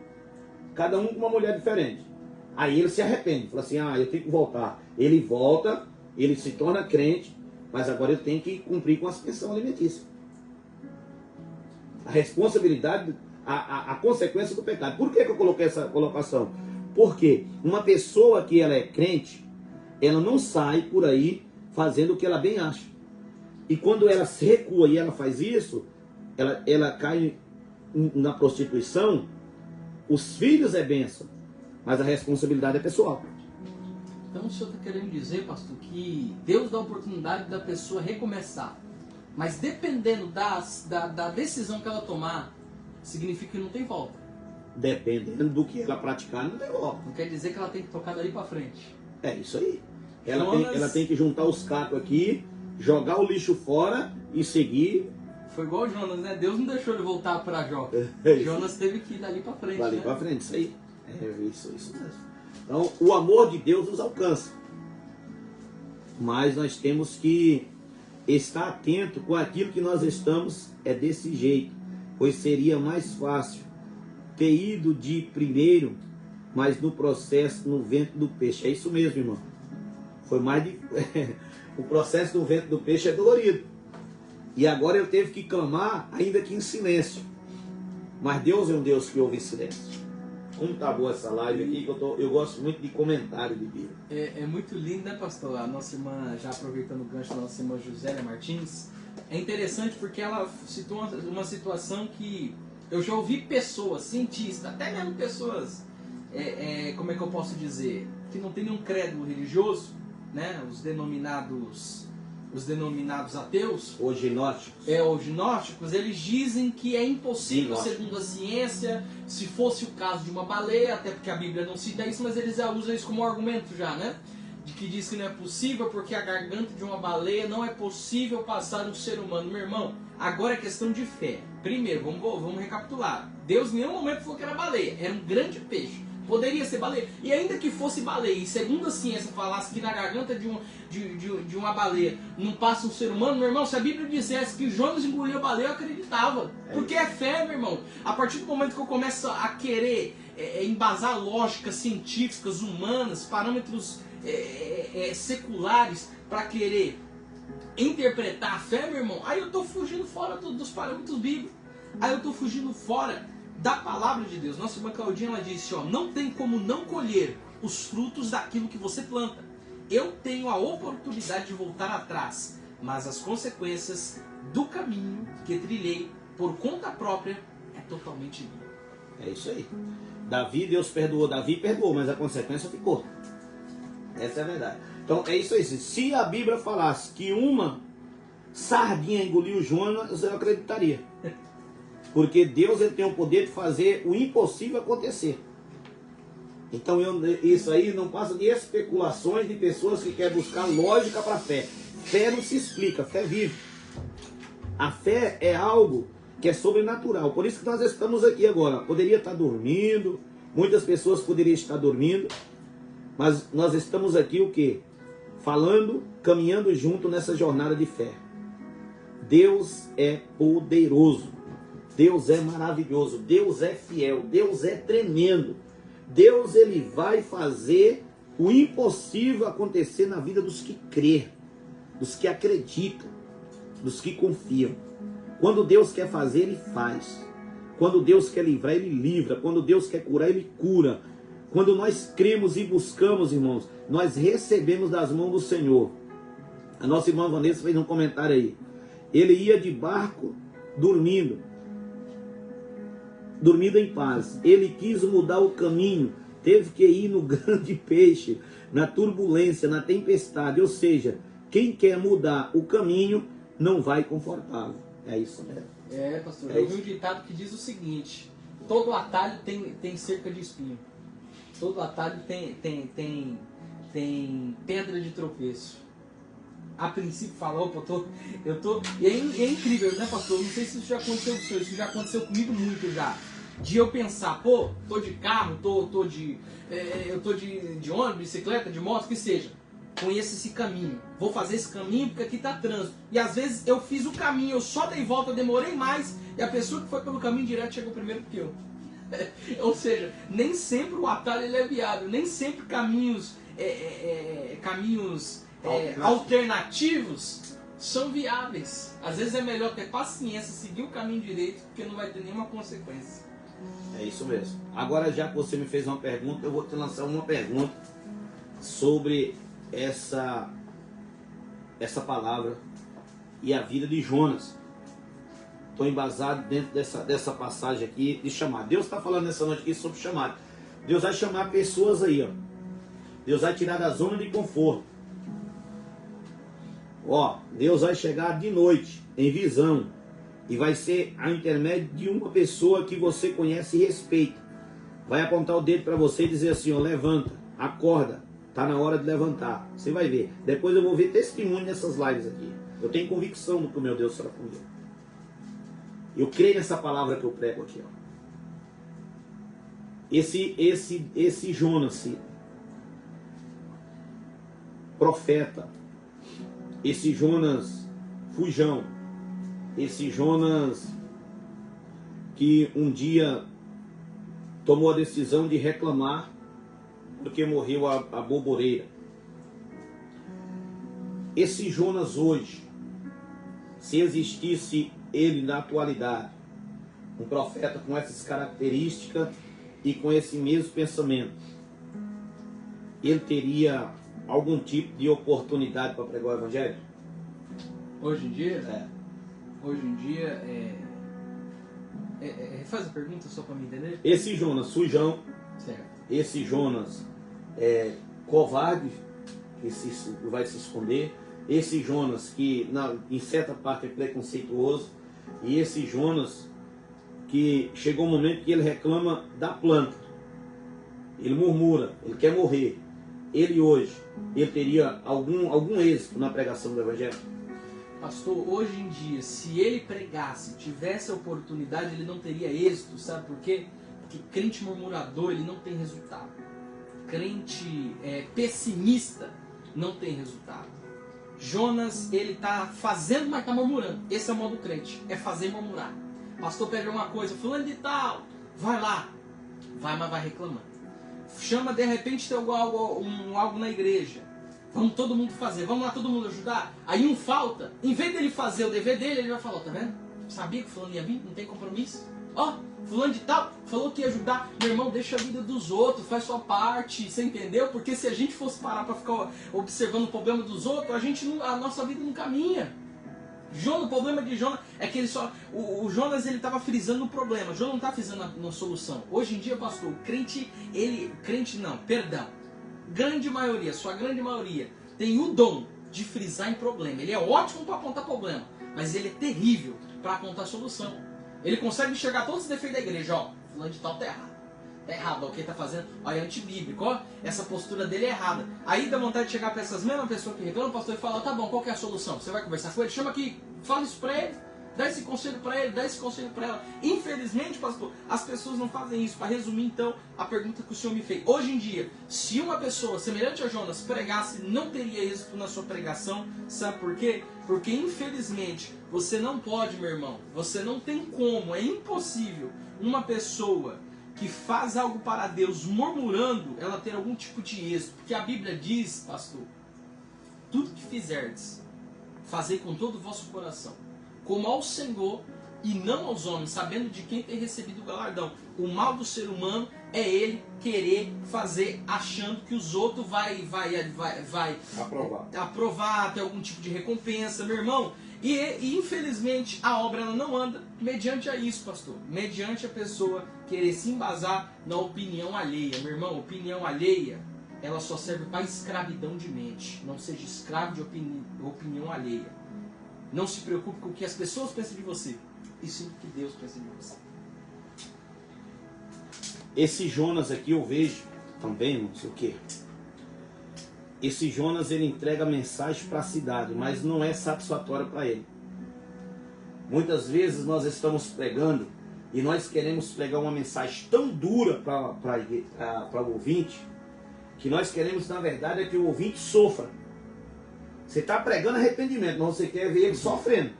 cada um com uma mulher diferente. Aí ele se arrepende, fala assim, eu tenho que voltar. Ele volta, ele se torna crente, mas agora ele tem que cumprir com as pensões alimentícias. A responsabilidade, a consequência do pecado. Por que eu coloquei essa colocação? Porque uma pessoa que ela é crente, ela não sai por aí fazendo o que ela bem acha. E quando ela se recua e ela faz isso, ela cai na prostituição. Os filhos é bênção, mas a responsabilidade é pessoal. Então o senhor está querendo dizer, pastor, que Deus dá a oportunidade da pessoa recomeçar, mas dependendo da decisão que ela tomar, significa que não tem volta. Dependendo do que ela praticar, não tem volta. Não quer dizer que ela tem que tocar dali para frente. É isso aí. Ela tem que juntar os cacos aqui, jogar o lixo fora e seguir. Foi igual o Jonas, né? Deus não deixou ele voltar para Jó. Jonas teve que ir dali para frente. Dali né? para frente, isso aí. É isso mesmo. Então, o amor de Deus nos alcança. Mas nós temos que estar atento com aquilo que nós estamos, é desse jeito. Pois seria mais fácil ter ido de primeiro, mas no processo, no vento do peixe. É isso mesmo, irmão. Foi mais de... O processo do vento do peixe é dolorido. E agora eu teve que clamar, ainda que em silêncio. Mas Deus é um Deus que ouve em silêncio. Como tá boa essa live aqui, que eu gosto muito de comentário de Bíblia. É muito lindo, né, pastor? A nossa irmã, já aproveitando o gancho da nossa irmã Josélia Martins, é interessante porque ela citou uma situação que eu já ouvi pessoas, cientistas, até mesmo pessoas, como é que eu posso dizer, que não tem nenhum credo religioso, né? Os denominados ateus, Os gnósticos. Os gnósticos, eles dizem que é impossível, segundo a ciência, se fosse o caso de uma baleia, até porque a Bíblia não cita isso, mas eles já usam isso como argumento já, né? De que diz que não é possível porque a garganta de uma baleia não é possível passar um ser humano. Meu irmão, agora é questão de fé. Primeiro, vamos recapitular. Deus em nenhum momento falou que era baleia, era um grande peixe. Poderia ser baleia. E ainda que fosse baleia, e segundo a ciência falasse que na garganta de uma baleia não passa um ser humano, meu irmão, se a Bíblia dissesse que Jonas engoliu a baleia, eu acreditava. Porque é fé, meu irmão. A partir do momento que eu começo a querer embasar lógicas científicas, humanas, parâmetros seculares, para querer interpretar a fé, meu irmão, aí eu estou fugindo fora dos parâmetros bíblicos. Aí eu estou fugindo fora da palavra de Deus. Nossa irmã Claudinha, ela disse, não tem como não colher os frutos daquilo que você planta. Eu tenho a oportunidade de voltar atrás, mas as consequências do caminho que trilhei por conta própria é totalmente minha. É isso aí. Davi, Deus perdoou. Davi perdoou, mas a consequência ficou. Essa é a verdade. Então é isso aí. Se a Bíblia falasse que uma sardinha engoliu Jonas, eu acreditaria. Porque Deus, ele tem o poder de fazer o impossível acontecer. Então isso aí não passa de especulações de pessoas que querem buscar lógica para a fé. Fé não se explica, fé vive. A fé é algo que é sobrenatural. Por isso que nós estamos aqui agora. Poderia estar dormindo, muitas pessoas poderiam estar dormindo, mas nós estamos aqui o quê? Falando, caminhando junto nessa jornada de fé. Deus é poderoso. Deus é maravilhoso, Deus é fiel, Deus é tremendo. Deus, ele vai fazer o impossível acontecer na vida dos que crê, dos que acreditam, dos que confiam. Quando Deus quer fazer, ele faz. Quando Deus quer livrar, ele livra. Quando Deus quer curar, ele cura. Quando nós cremos e buscamos, irmãos, nós recebemos das mãos do Senhor. A nossa irmã Vanessa fez um comentário aí. Ele ia de barco dormindo em paz. Ele quis mudar o caminho, teve que ir no grande peixe, na turbulência, na tempestade. Ou seja, quem quer mudar o caminho não vai confortável. É isso mesmo. Pastor, É eu vi isso. um ditado que diz o seguinte: todo atalho tem cerca de espinho. Todo atalho tem pedra de tropeço. A princípio fala, opa, eu tô. E é incrível, né, pastor? Não sei se isso já aconteceu com você, isso já aconteceu comigo muito já. De eu pensar, pô, tô de carro, eu tô de ônibus, bicicleta, de moto, que seja. Conheço esse caminho, vou fazer esse caminho porque aqui tá trânsito. E às vezes eu fiz o caminho, eu só dei volta, eu demorei mais, e a pessoa que foi pelo caminho direto chegou primeiro que eu. Ou seja, nem sempre o atalho ele é viável, nem sempre caminhos alternativos são viáveis. Às vezes é melhor ter paciência, seguir o caminho direito, porque não vai ter nenhuma consequência. É isso mesmo. Agora, já que você me fez uma pergunta, eu vou te lançar uma pergunta sobre essa palavra e a vida de Jonas. Estou embasado dentro dessa passagem aqui de chamar. Deus está falando nessa noite aqui sobre chamar. Deus vai chamar pessoas aí, ó. Deus vai tirar da zona de conforto. Ó, Deus vai chegar de noite, em visão, e vai ser a intermédio de uma pessoa que você conhece e respeita. Vai apontar o dedo para você e dizer assim, ó, levanta, acorda, tá na hora de levantar. Você vai ver. Depois eu vou ver testemunho nessas lives aqui. Eu tenho convicção do que o meu Deus fará comigo. Eu creio nessa palavra que eu prego aqui, ó. Esse Jonas, profeta, esse Jonas fujão, esse Jonas que um dia tomou a decisão de reclamar porque morreu a boboreira. Esse Jonas hoje, se existisse ele na atualidade, um profeta com essas características e com esse mesmo pensamento, ele teria algum tipo de oportunidade para pregar o evangelho? Hoje em dia? Hoje em dia faz a pergunta só para me entender. Esse Jonas sujão, Certo. esse Jonas covarde, que vai se esconder, esse Jonas que em certa parte é preconceituoso, e esse Jonas que chegou um momento que ele reclama da planta, ele murmura, ele quer morrer. Ele hoje, ele teria algum êxito na pregação do evangelho? Pastor, hoje em dia, se ele pregasse, tivesse a oportunidade, ele não teria êxito, sabe por quê? Porque crente murmurador, ele não tem resultado. Crente pessimista não tem resultado. Jonas, ele está fazendo, mas está murmurando. Esse é o modo crente, é fazer e murmurar. Pastor pede uma coisa, fulano de tal, vai lá. Vai, mas vai reclamando. Chama, de repente, tem algo na igreja. Vamos todo mundo fazer, vamos lá todo mundo ajudar. Aí um falta, em vez dele fazer o dever dele, ele vai falar, tá vendo? Sabia que fulano ia vir? Não tem compromisso? Ó, fulano de tal, falou que ia ajudar. Meu irmão, deixa a vida dos outros, faz sua parte, você entendeu? Porque se a gente fosse parar para ficar observando o problema dos outros, a nossa vida não caminha. O problema de Jonas é que o Jonas ele estava frisando o problema. Jonas não está frisando na solução. Hoje em dia, pastor, grande maioria, sua grande maioria, tem o dom de frisar em problema. Ele é ótimo para apontar problema, mas ele é terrível para apontar solução. Ele consegue enxergar todos os defeitos da igreja. Ó, fulano de tal tá errado. Tá errado, ó, o que ele tá fazendo, ó, é antibíblico, ó, essa postura dele é errada. Aí dá vontade de chegar para essas mesmas pessoas que reclamam, pastor, e falar, tá bom, qual que é a solução? Você vai conversar com ele, chama aqui, fala isso para ele, dá esse conselho para ele, dá esse conselho para ela. Infelizmente, pastor, as pessoas não fazem isso. Para resumir, então, a pergunta que o senhor me fez. Hoje em dia, se uma pessoa semelhante a Jonas pregasse, não teria êxito na sua pregação. Sabe por quê? Porque, infelizmente, você não pode, meu irmão, você não tem como, é impossível uma pessoa que faz algo para Deus murmurando, ela ter algum tipo de êxito. Porque a Bíblia diz, pastor, tudo que fizerdes, fazei com todo o vosso coração, como ao Senhor e não aos homens, sabendo de quem tem recebido o galardão. O mal do ser humano é ele querer fazer, achando que os outros vai aprovar, ter algum tipo de recompensa, meu irmão. E infelizmente a obra ela não anda mediante a isso, pastor. Mediante a pessoa querer se embasar na opinião alheia. Meu irmão, opinião alheia ela só serve para escravidão de mente. Não seja escravo de opinião alheia. Não se preocupe com o que as pessoas pensam de você, e sim o que Deus pensa de você. Esse Jonas aqui eu vejo também, não sei o que. Esse Jonas, ele entrega mensagem para a cidade, mas não é satisfatório para ele. Muitas vezes nós estamos pregando e nós queremos pregar uma mensagem tão dura para o ouvinte, que nós queremos, na verdade, é que o ouvinte sofra. Você está pregando arrependimento, mas você quer ver ele sofrendo.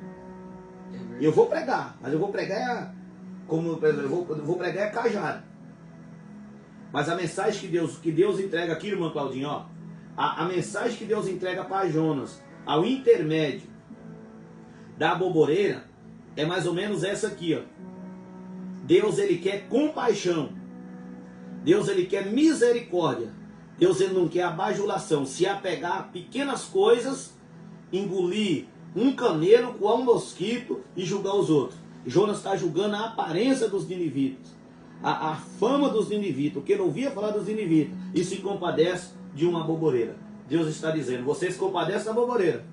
E eu vou pregar, mas eu vou pregar como eu vou pregar cajado. Mas a mensagem que Deus entrega aqui, irmã Claudinha, ó, a mensagem que Deus entrega para Jonas, ao intermédio da aboboreira, é mais ou menos essa aqui, ó. Deus, ele quer compaixão. Deus, ele quer misericórdia. Deus, ele não quer abajulação, se apegar a pequenas coisas, engolir um camelo com um mosquito e julgar os outros. Jonas está julgando a aparência dos ninivitas, a fama dos ninivitas, o que ele ouvia falar dos ninivitas, e se compadece de uma aboboreira. Deus está dizendo, vocês se compadecem da aboboreira,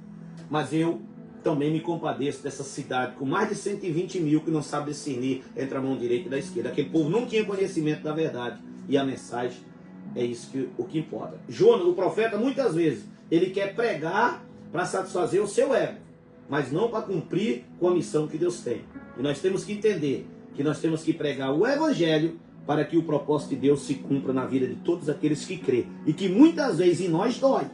mas eu também me compadeço dessa cidade com mais de 120 mil que não sabe discernir entre a mão direita e da esquerda. Aquele povo não tinha conhecimento da verdade, e a mensagem é isso o que importa. Jonas, o profeta, muitas vezes, ele quer pregar para satisfazer o seu ego, mas não para cumprir com a missão que Deus tem. E nós temos que entender que nós temos que pregar o evangelho para que o propósito de Deus se cumpra na vida de todos aqueles que crêem. E que muitas vezes em nós dói.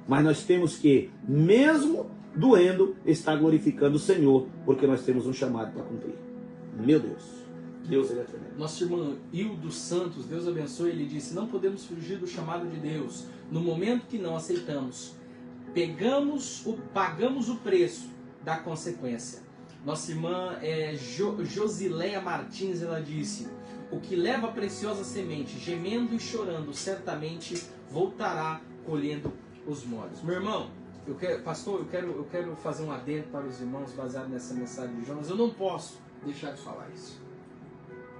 Mas nós temos que, mesmo doendo, estar glorificando o Senhor, porque nós temos um chamado para cumprir. Meu Deus. Deus, ele é tremendo. Nosso irmão Hildo Santos, Deus abençoe, ele disse, não podemos fugir do chamado de Deus. No momento que não aceitamos, pagamos o preço da consequência. Nossa irmã Josileia Martins, ela disse, o que leva a preciosa semente, gemendo e chorando, certamente voltará colhendo os molhos. Meu irmão, pastor, eu quero fazer um adendo para os irmãos baseado nessa mensagem de Jonas. Eu não posso deixar de falar isso.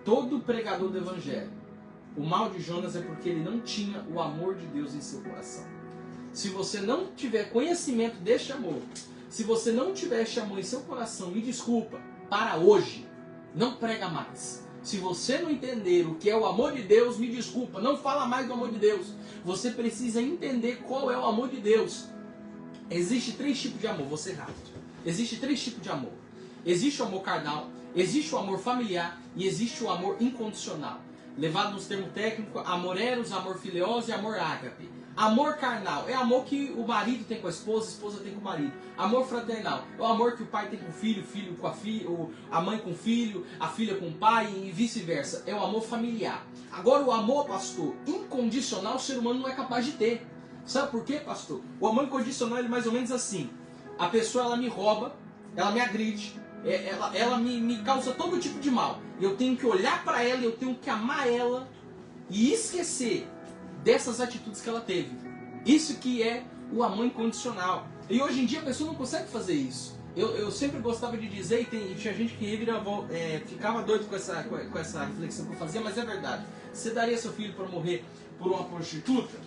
Todo pregador do evangelho, o mal de Jonas é porque ele não tinha o amor de Deus em seu coração. Se você não tiver conhecimento deste amor, se você não tiver este amor em seu coração, me desculpa, para hoje, não prega mais. Se você não entender o que é o amor de Deus, me desculpa, não fala mais do amor de Deus. Você precisa entender qual é o amor de Deus. Existe 3 tipos de amor, vou ser rápido. Existe 3 tipos de amor. Existe o amor carnal, existe o amor familiar e existe o amor incondicional. Levado nos termos técnicos, amor eros, amor fileos e amor ágape. Amor carnal é amor que o marido tem com a esposa tem com o marido. Amor fraternal é o amor que o pai tem com o filho com a filha, a mãe com o filho, a filha com o pai e vice-versa. É o amor familiar. Agora o amor, pastor, incondicional, o ser humano não é capaz de ter. Sabe por quê, pastor? O amor incondicional é mais ou menos assim. A pessoa, ela me rouba, ela me agride, ela me causa todo tipo de mal. Eu tenho que olhar para ela, eu tenho que amar ela e esquecer dessas atitudes que ela teve. Isso que é o amor incondicional. E hoje em dia a pessoa não consegue fazer isso. Eu sempre gostava de dizer, e tinha gente que ficava doido com essa reflexão que eu fazia, mas é verdade. Você daria seu filho para morrer por uma prostituta?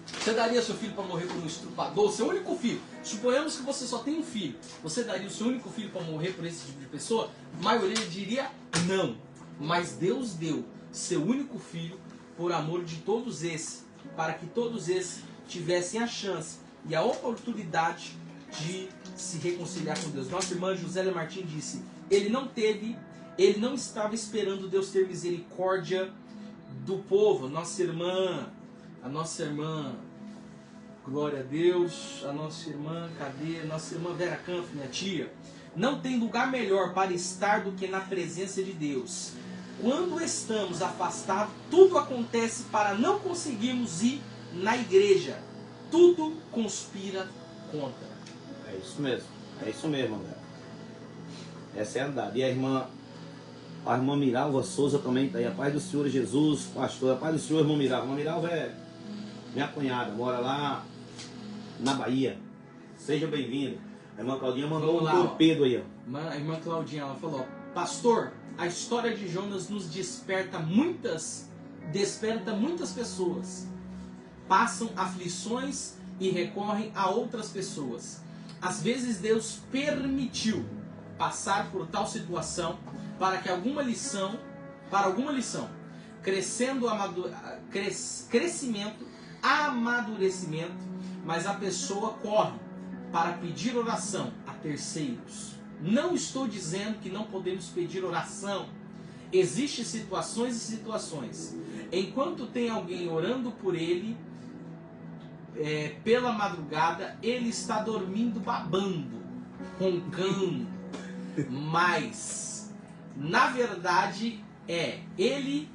Você daria seu filho para morrer por um estuprador? Seu único filho. Suponhamos que você só tem um filho. Você daria o seu único filho para morrer por esse tipo de pessoa? A maioria diria não. Mas Deus deu seu único filho por amor de todos esses, para que todos esses tivessem a chance e a oportunidade de se reconciliar com Deus. Nossa irmã Josélia Martins disse, ele não estava esperando Deus ter misericórdia do povo. A nossa irmã, glória a Deus, a nossa irmã, cadê? Nossa irmã Vera Campos, minha tia, não tem lugar melhor para estar do que na presença de Deus. Quando estamos afastados, tudo acontece para não conseguirmos ir na igreja. Tudo conspira contra. É isso mesmo, André. Essa é a verdade. E a irmã Miralva Souza também está aí. A paz do Senhor Jesus, pastor. A paz do Senhor, irmã Miralva. A irmã Miralva é minha cunhada, mora lá na Bahia. Seja bem-vindo. A irmã Claudinha mandou um torpedo aí, ó. A irmã Claudinha, ela falou, pastor, a história de Jonas nos desperta muitas pessoas. passam aflições e recorrem a outras pessoas. Às vezes Deus permitiu passar por tal situação para alguma lição, crescimento, amadurecimento, mas a pessoa corre para pedir oração a terceiros. Não estou dizendo que não podemos pedir oração. Existem situações e situações. Enquanto tem alguém orando por ele, pela madrugada, ele está dormindo, babando, roncando. Mas, na verdade, é ele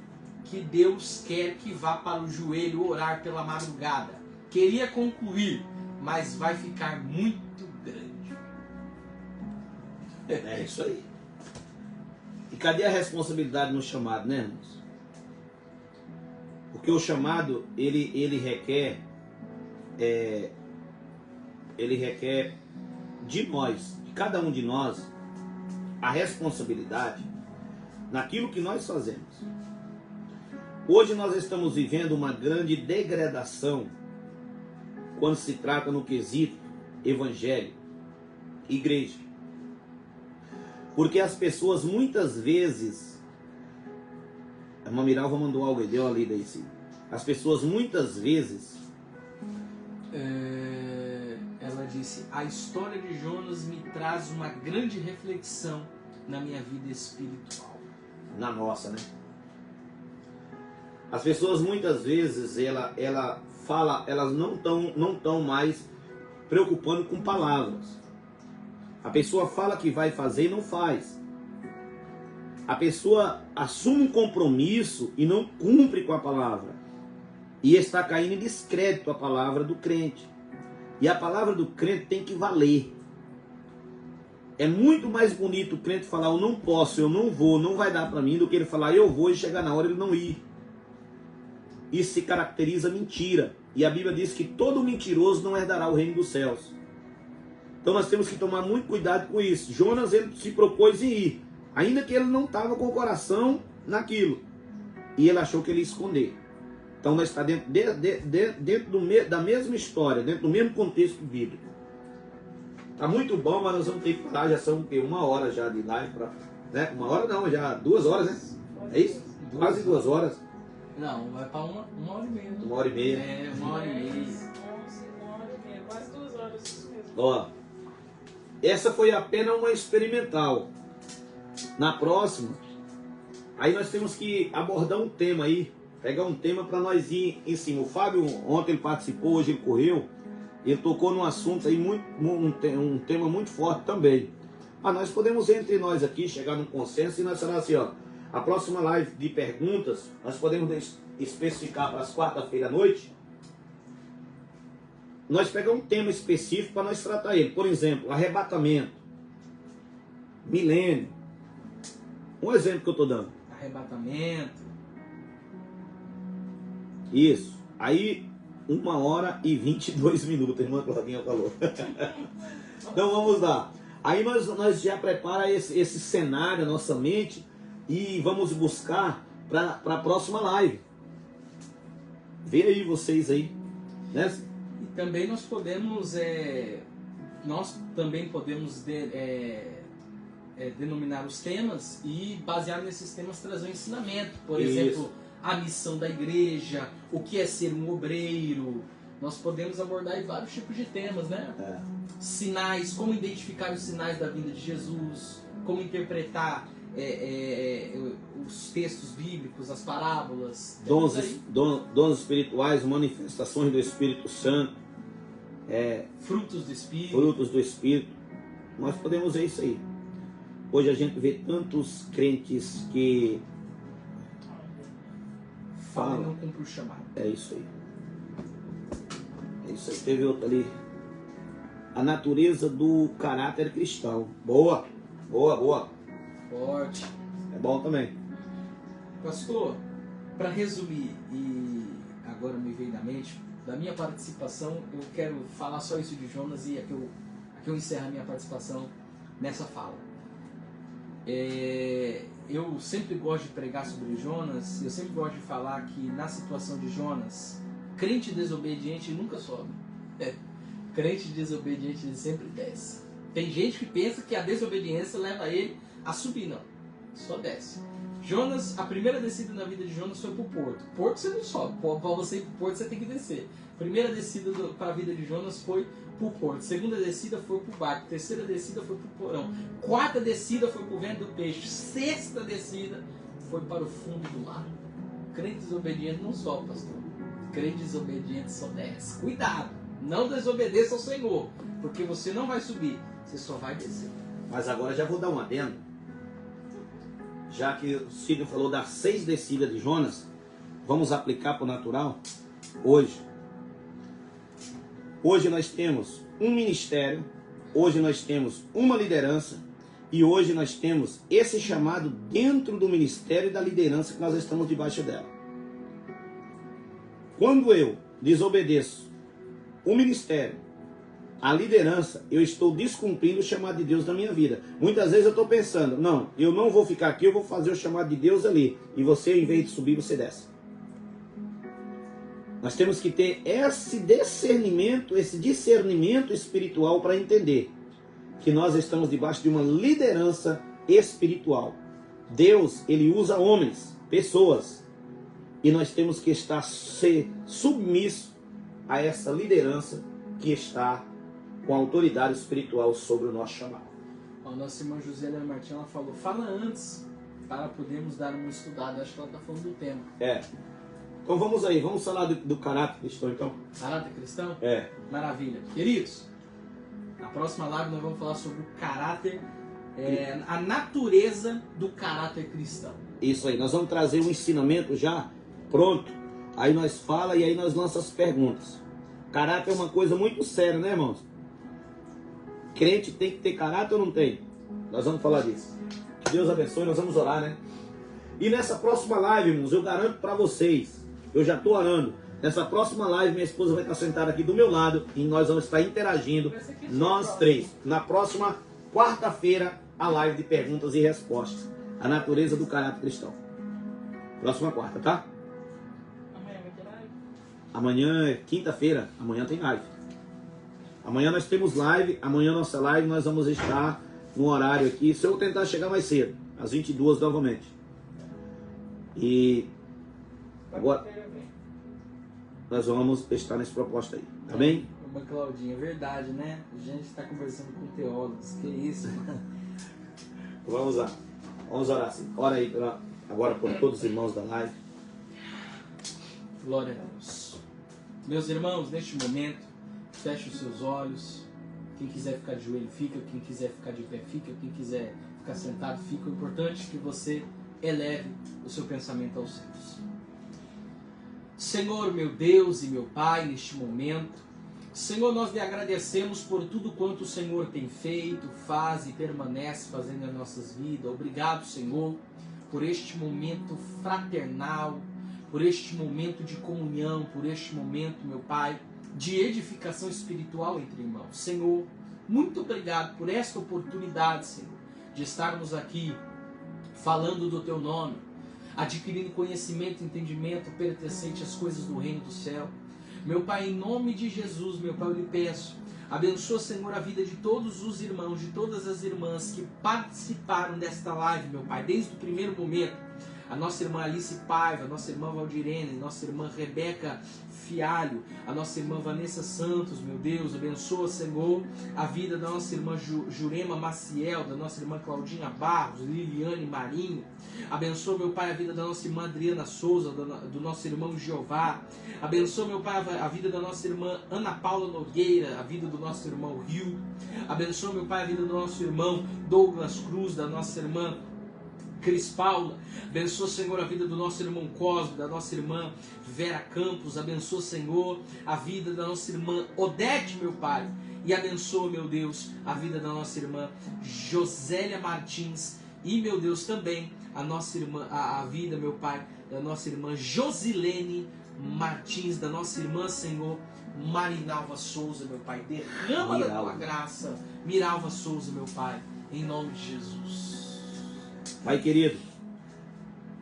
que Deus quer que vá para o joelho orar pela madrugada. Queria concluir, mas vai ficar muito grande. É isso aí. E cadê a responsabilidade no chamado, né, irmãos? Porque o chamado, ele requer de nós, de cada um de nós, a responsabilidade naquilo que nós fazemos. Hoje nós estamos vivendo uma grande degradação quando se trata no quesito evangelho, igreja. Porque as pessoas muitas vezes, a irmã Miralva mandou algo e deu a lida aí, sim. As pessoas muitas vezes, ela disse: a história de Jonas me traz uma grande reflexão na minha vida espiritual. Na nossa, né? As pessoas muitas vezes elas não estão mais preocupando com palavras. A pessoa fala que vai fazer e não faz. A pessoa assume um compromisso e não cumpre com a palavra. E está caindo em descrédito a palavra do crente. E a palavra do crente tem que valer. É muito mais bonito o crente falar: eu não posso, eu não vou, não vai dar para mim, do que ele falar: eu vou, e chegar na hora ele não ir. Isso se caracteriza mentira. E a Bíblia diz que todo mentiroso não herdará o reino dos céus. Então nós temos que tomar muito cuidado com isso. Jonas, ele se propôs em ir, ainda que ele não estava com o coração naquilo. E ele achou que ele ia esconder. Então nós estamos dentro da mesma história, dentro do mesmo contexto bíblico. Tá muito bom, mas nós vamos ter que parar. Já são uma hora já de live. Né? Uma hora não, já 2 horas, né? É isso? Quase 2 horas. Não, vai para uma hora e meia. Né? 1 hora e meia. É, 1 hora e meia. 1 hora e meia, quase 2 horas, isso mesmo. Ó, essa foi apenas uma experimental. Na próxima, aí nós temos que abordar um tema aí, pegar um tema para nós ir em cima. O Fábio, ontem ele participou, hoje ele correu, ele tocou num assunto aí, um tema muito forte também. Mas nós podemos, entre nós aqui, chegar num consenso e nós falar assim, ó, a próxima live de perguntas, nós podemos especificar para as quarta-feira à noite. Nós pegamos um tema específico para nós tratar ele. Por exemplo, arrebatamento, milênio. Um exemplo que eu estou dando. Arrebatamento. Isso. Aí, 1 hora e 22 minutos, a irmã Claudinha falou. Então vamos lá. Aí nós já prepara esse cenário na nossa mente e vamos buscar para a próxima live. Vê aí vocês aí, né? E também nós também podemos denominar os temas e, baseado nesses temas, trazer um ensinamento. Por exemplo, a missão da igreja, o que é ser um obreiro. Nós podemos abordar aí vários tipos de temas, né? Sinais, como identificar os sinais da vinda de Jesus, como interpretar os textos bíblicos, as parábolas. Dons espirituais, manifestações do Espírito Santo. Frutos do Espírito. Frutos do Espírito. Nós podemos ver isso aí. Hoje a gente vê tantos crentes que falam e não cumprem o chamado. É isso aí. É isso aí. Teve outro ali. A natureza do caráter cristão. Boa. Forte. É bom também. Pastor, para resumir, e agora me veio na mente, da minha participação, eu quero falar só isso de Jonas e aqui eu encerro a minha participação nessa fala. Eu sempre gosto de pregar sobre Jonas, eu sempre gosto de falar que na situação de Jonas, Crente desobediente nunca sobe. Crente desobediente ele sempre desce. Tem gente que pensa que a desobediência leva ele a subir, não. Só desce. Jonas, a primeira descida na vida de Jonas foi pro porto. Porto você não sobe. Para você ir pro porto você tem que descer. Primeira descida para a vida de Jonas foi pro porto. Segunda descida foi pro barco. Terceira descida foi pro porão. Quarta descida foi pro vento do peixe. Sexta descida foi para o fundo do mar. Crente desobediente não sobe, pastor. Crente desobediente só desce. Cuidado, não desobedeça ao Senhor, porque você não vai subir, você só vai descer. Mas agora já vou dar um adendo. Já que o Cílio falou das 6 descidas de Jonas, vamos aplicar para o natural hoje. Hoje nós temos um ministério, hoje nós temos uma liderança e hoje nós temos esse chamado dentro do ministério e da liderança que nós estamos debaixo dela. Quando eu desobedeço o ministério, a liderança, eu estou descumprindo o chamado de Deus na minha vida. Muitas vezes eu estou pensando, não, eu não vou ficar aqui, eu vou fazer o chamado de Deus ali. E você, em vez de subir, você desce. Nós temos que ter esse discernimento espiritual para entender que nós estamos debaixo de uma liderança espiritual. Deus, ele usa homens, pessoas, e nós temos que estar submisso a essa liderança que está com autoridade espiritual sobre o nosso chamado. A nossa irmã Josélia Martins, ela falou, fala antes, para podermos dar uma estudada. Acho que ela está falando do tema. Então vamos aí, vamos falar do caráter cristão então. Caráter cristão? É. Maravilha. Queridos, na próxima live nós vamos falar sobre o caráter, a natureza do caráter cristão. Isso aí, nós vamos trazer um ensinamento já pronto. Aí nós fala e aí nós lançamos as perguntas. Caráter é uma coisa muito séria, né, irmãos? Crente tem que ter caráter ou não tem? Nós vamos falar disso. Que Deus abençoe, nós vamos orar, né? E nessa próxima live, irmãos, eu garanto para vocês, eu já estou orando. Nessa próxima live, minha esposa vai estar sentada aqui do meu lado e nós vamos estar interagindo, nós três. Na próxima quarta-feira, a live de perguntas e respostas. A natureza do caráter cristão. Próxima quarta, tá? Amanhã vai ter live? Amanhã é quinta-feira, amanhã tem live. Amanhã nós temos live, amanhã nossa live nós vamos estar no horário aqui. Se eu tentar chegar mais cedo, às 22 novamente. E agora nós vamos estar nesse proposta aí, tá bem? Uma Claudinha, é verdade, né? A gente está conversando com teólogos, que isso? Vamos lá, vamos orar assim. Ora aí agora por todos os irmãos da live. Glória a Deus. Meus irmãos, neste momento, feche os seus olhos. Quem quiser ficar de joelho, fica. Quem quiser ficar de pé, fica. Quem quiser ficar sentado, fica. O importante é que você eleve o seu pensamento aos céus. Senhor, meu Deus e meu Pai, neste momento, Senhor, nós lhe agradecemos por tudo quanto o Senhor tem feito, faz e permanece fazendo nas nossas vidas. Obrigado, Senhor, por este momento fraternal, por este momento de comunhão, por este momento, meu Pai, de edificação espiritual entre irmãos. Senhor, muito obrigado por esta oportunidade, Senhor, de estarmos aqui falando do Teu nome, adquirindo conhecimento e entendimento pertencente às coisas do reino do céu. Meu Pai, em nome de Jesus, meu Pai, eu lhe peço, abençoa, Senhor, a vida de todos os irmãos, de todas as irmãs que participaram desta live, meu Pai, desde o primeiro momento. A nossa irmã Alice Paiva, a nossa irmã Valdirene, a nossa irmã Rebeca Fialho, a nossa irmã Vanessa Santos, meu Deus, abençoa, Senhor, a vida da nossa irmã Jurema Maciel, da nossa irmã Claudinha Barros, Liliane Marinho. Abençoa, meu Pai, a vida da nossa irmã Adriana Souza, do nosso irmão Jeová. Abençoa, meu Pai, a vida da nossa irmã Ana Paula Nogueira, a vida do nosso irmão Rio. Abençoa, meu Pai, a vida do nosso irmão Douglas Cruz, da nossa irmã Cris Paula. Abençoa, Senhor, a vida do nosso irmão Cosme, da nossa irmã Vera Campos. Abençoa, Senhor, a vida da nossa irmã Odete, meu Pai. E abençoa, meu Deus, a vida da nossa irmã Josélia Martins. E, meu Deus, também a nossa irmã, a vida, meu Pai, da nossa irmã Josilene Martins, da nossa irmã, Senhor, Marinalva Souza, meu Pai. Derrama da tua graça, Miralva Souza, meu Pai, em nome de Jesus. Pai querido,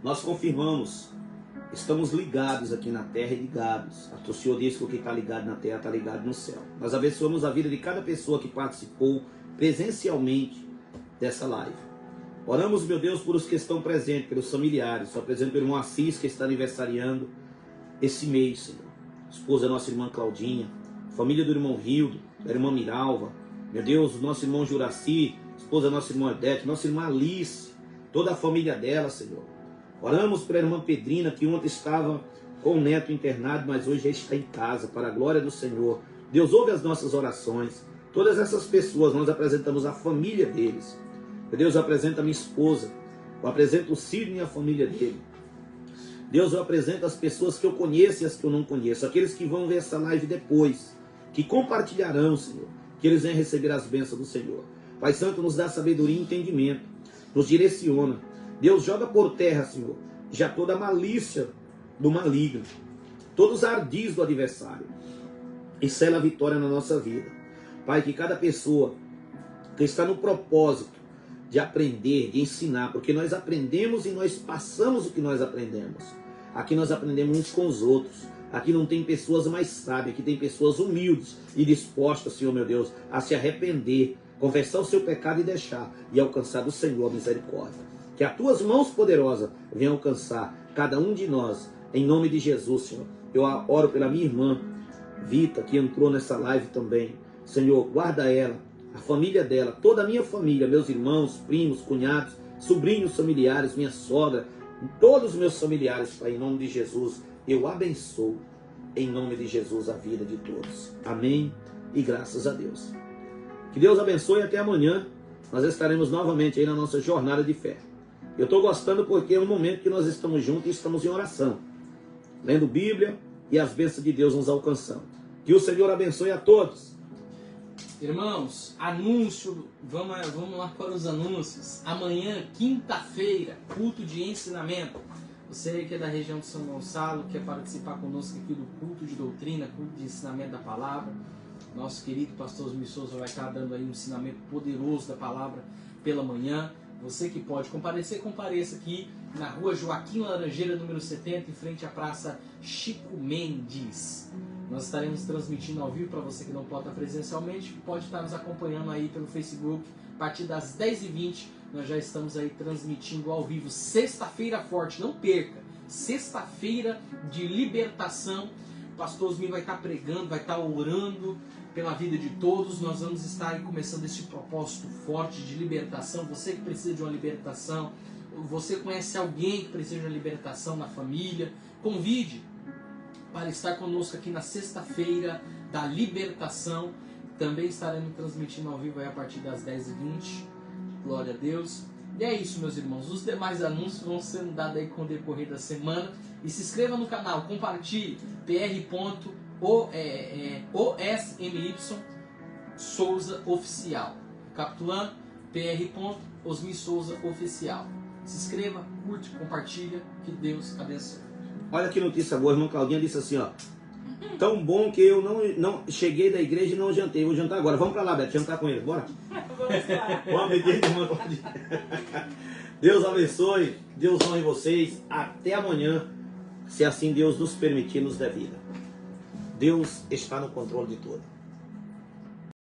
nós confirmamos Estamos ligados aqui na terra e ligados. O Senhor disse que o que está ligado na terra está ligado no céu. Nós abençoamos a vida de cada pessoa que participou presencialmente dessa live. Oramos, meu Deus, por os que estão presentes, pelos familiares. Só apresento pelo irmão Assis, que está aniversariando esse mês, Senhor. Esposa da nossa irmã Claudinha, família do irmão Rildo, da irmã Miralva, meu Deus, o nosso irmão Juraci, esposa da nossa irmã Odete, nossa irmã Alice, toda a família dela, Senhor. Oramos pela irmã Pedrina, que ontem estava com o neto internado, mas hoje já está em casa, para a glória do Senhor. Deus, ouve as nossas orações. Todas essas pessoas, nós apresentamos a família deles. Meu Deus, eu apresento a minha esposa, eu apresento o Sidney e a família dele. Deus, eu apresento as pessoas que eu conheço e as que eu não conheço, aqueles que vão ver essa live depois, que compartilharão, Senhor, que eles venham receber as bênçãos do Senhor. Pai Santo, nos dá sabedoria e entendimento, nos direciona. Deus, joga por terra, Senhor, já toda a malícia do maligno, todos os ardis do adversário, e sela a vitória na nossa vida. Pai, que cada pessoa que está no propósito de aprender, de ensinar, porque nós aprendemos e nós passamos o que nós aprendemos. Aqui nós aprendemos uns com os outros. Aqui não tem pessoas mais sábias, aqui tem pessoas humildes e dispostas, Senhor meu Deus, a se arrepender, confessar o seu pecado e deixar, e alcançar do Senhor a misericórdia. Que as tuas mãos poderosas venham alcançar cada um de nós, em nome de Jesus, Senhor. Eu oro pela minha irmã Vita, que entrou nessa live também. Senhor, guarda ela, a família dela, toda a minha família, meus irmãos, primos, cunhados, sobrinhos, familiares, minha sogra, todos os meus familiares, Pai, em nome de Jesus, eu abençoo, em nome de Jesus, a vida de todos. Amém e graças a Deus. Que Deus abençoe e até amanhã. Nós estaremos novamente aí na nossa jornada de fé. Eu estou gostando porque é um momento que nós estamos juntos e estamos em oração, lendo Bíblia e as bênçãos de Deus nos alcançando. Que o Senhor abençoe a todos. Irmãos, anúncio, vamos lá para os anúncios. Amanhã, quinta-feira, culto de ensinamento. Você que é da região de São Gonçalo, quer participar conosco aqui do culto de doutrina, culto de ensinamento da palavra. Nosso querido pastor Osmir Souza vai estar dando aí um ensinamento poderoso da palavra pela manhã. Você que pode comparecer, compareça aqui na rua Joaquim Laranjeira, número 70, em frente à praça Chico Mendes. Nós estaremos transmitindo ao vivo para você que não pode estar presencialmente, pode estar nos acompanhando aí pelo Facebook. A partir das 10h20 nós já estamos aí transmitindo ao vivo. Sexta-feira forte, não perca. Sexta-feira de libertação. O pastor Osmir vai estar pregando, vai estar orando pela vida de todos. Nós vamos estar aí começando esse propósito forte de libertação. Você que precisa de uma libertação, você conhece alguém que precisa de uma libertação na família, convide para estar conosco aqui na sexta-feira da libertação. Também estaremos transmitindo ao vivo aí a partir das 10h20. Glória a Deus. E é isso, meus irmãos. Os demais anúncios vão sendo dados aí com o decorrer da semana. E se inscreva no canal, compartilhe. PR.OSMY Souza Oficial. Capitulando, PR.Osmir Souza Oficial. Se inscreva, curte, compartilha. Que Deus abençoe. Olha que notícia boa, a irmã Claudinha disse assim, ó. Tão bom que eu não cheguei da igreja e não jantei. Vou jantar agora. Vamos pra lá, Beto, jantar com ele. Bora? Vamos lá. Vamos pedir, irmã Claudinha. Deus abençoe. Deus honre vocês. Até amanhã. Se assim Deus nos permitir, nos der vida. Deus está no controle de tudo.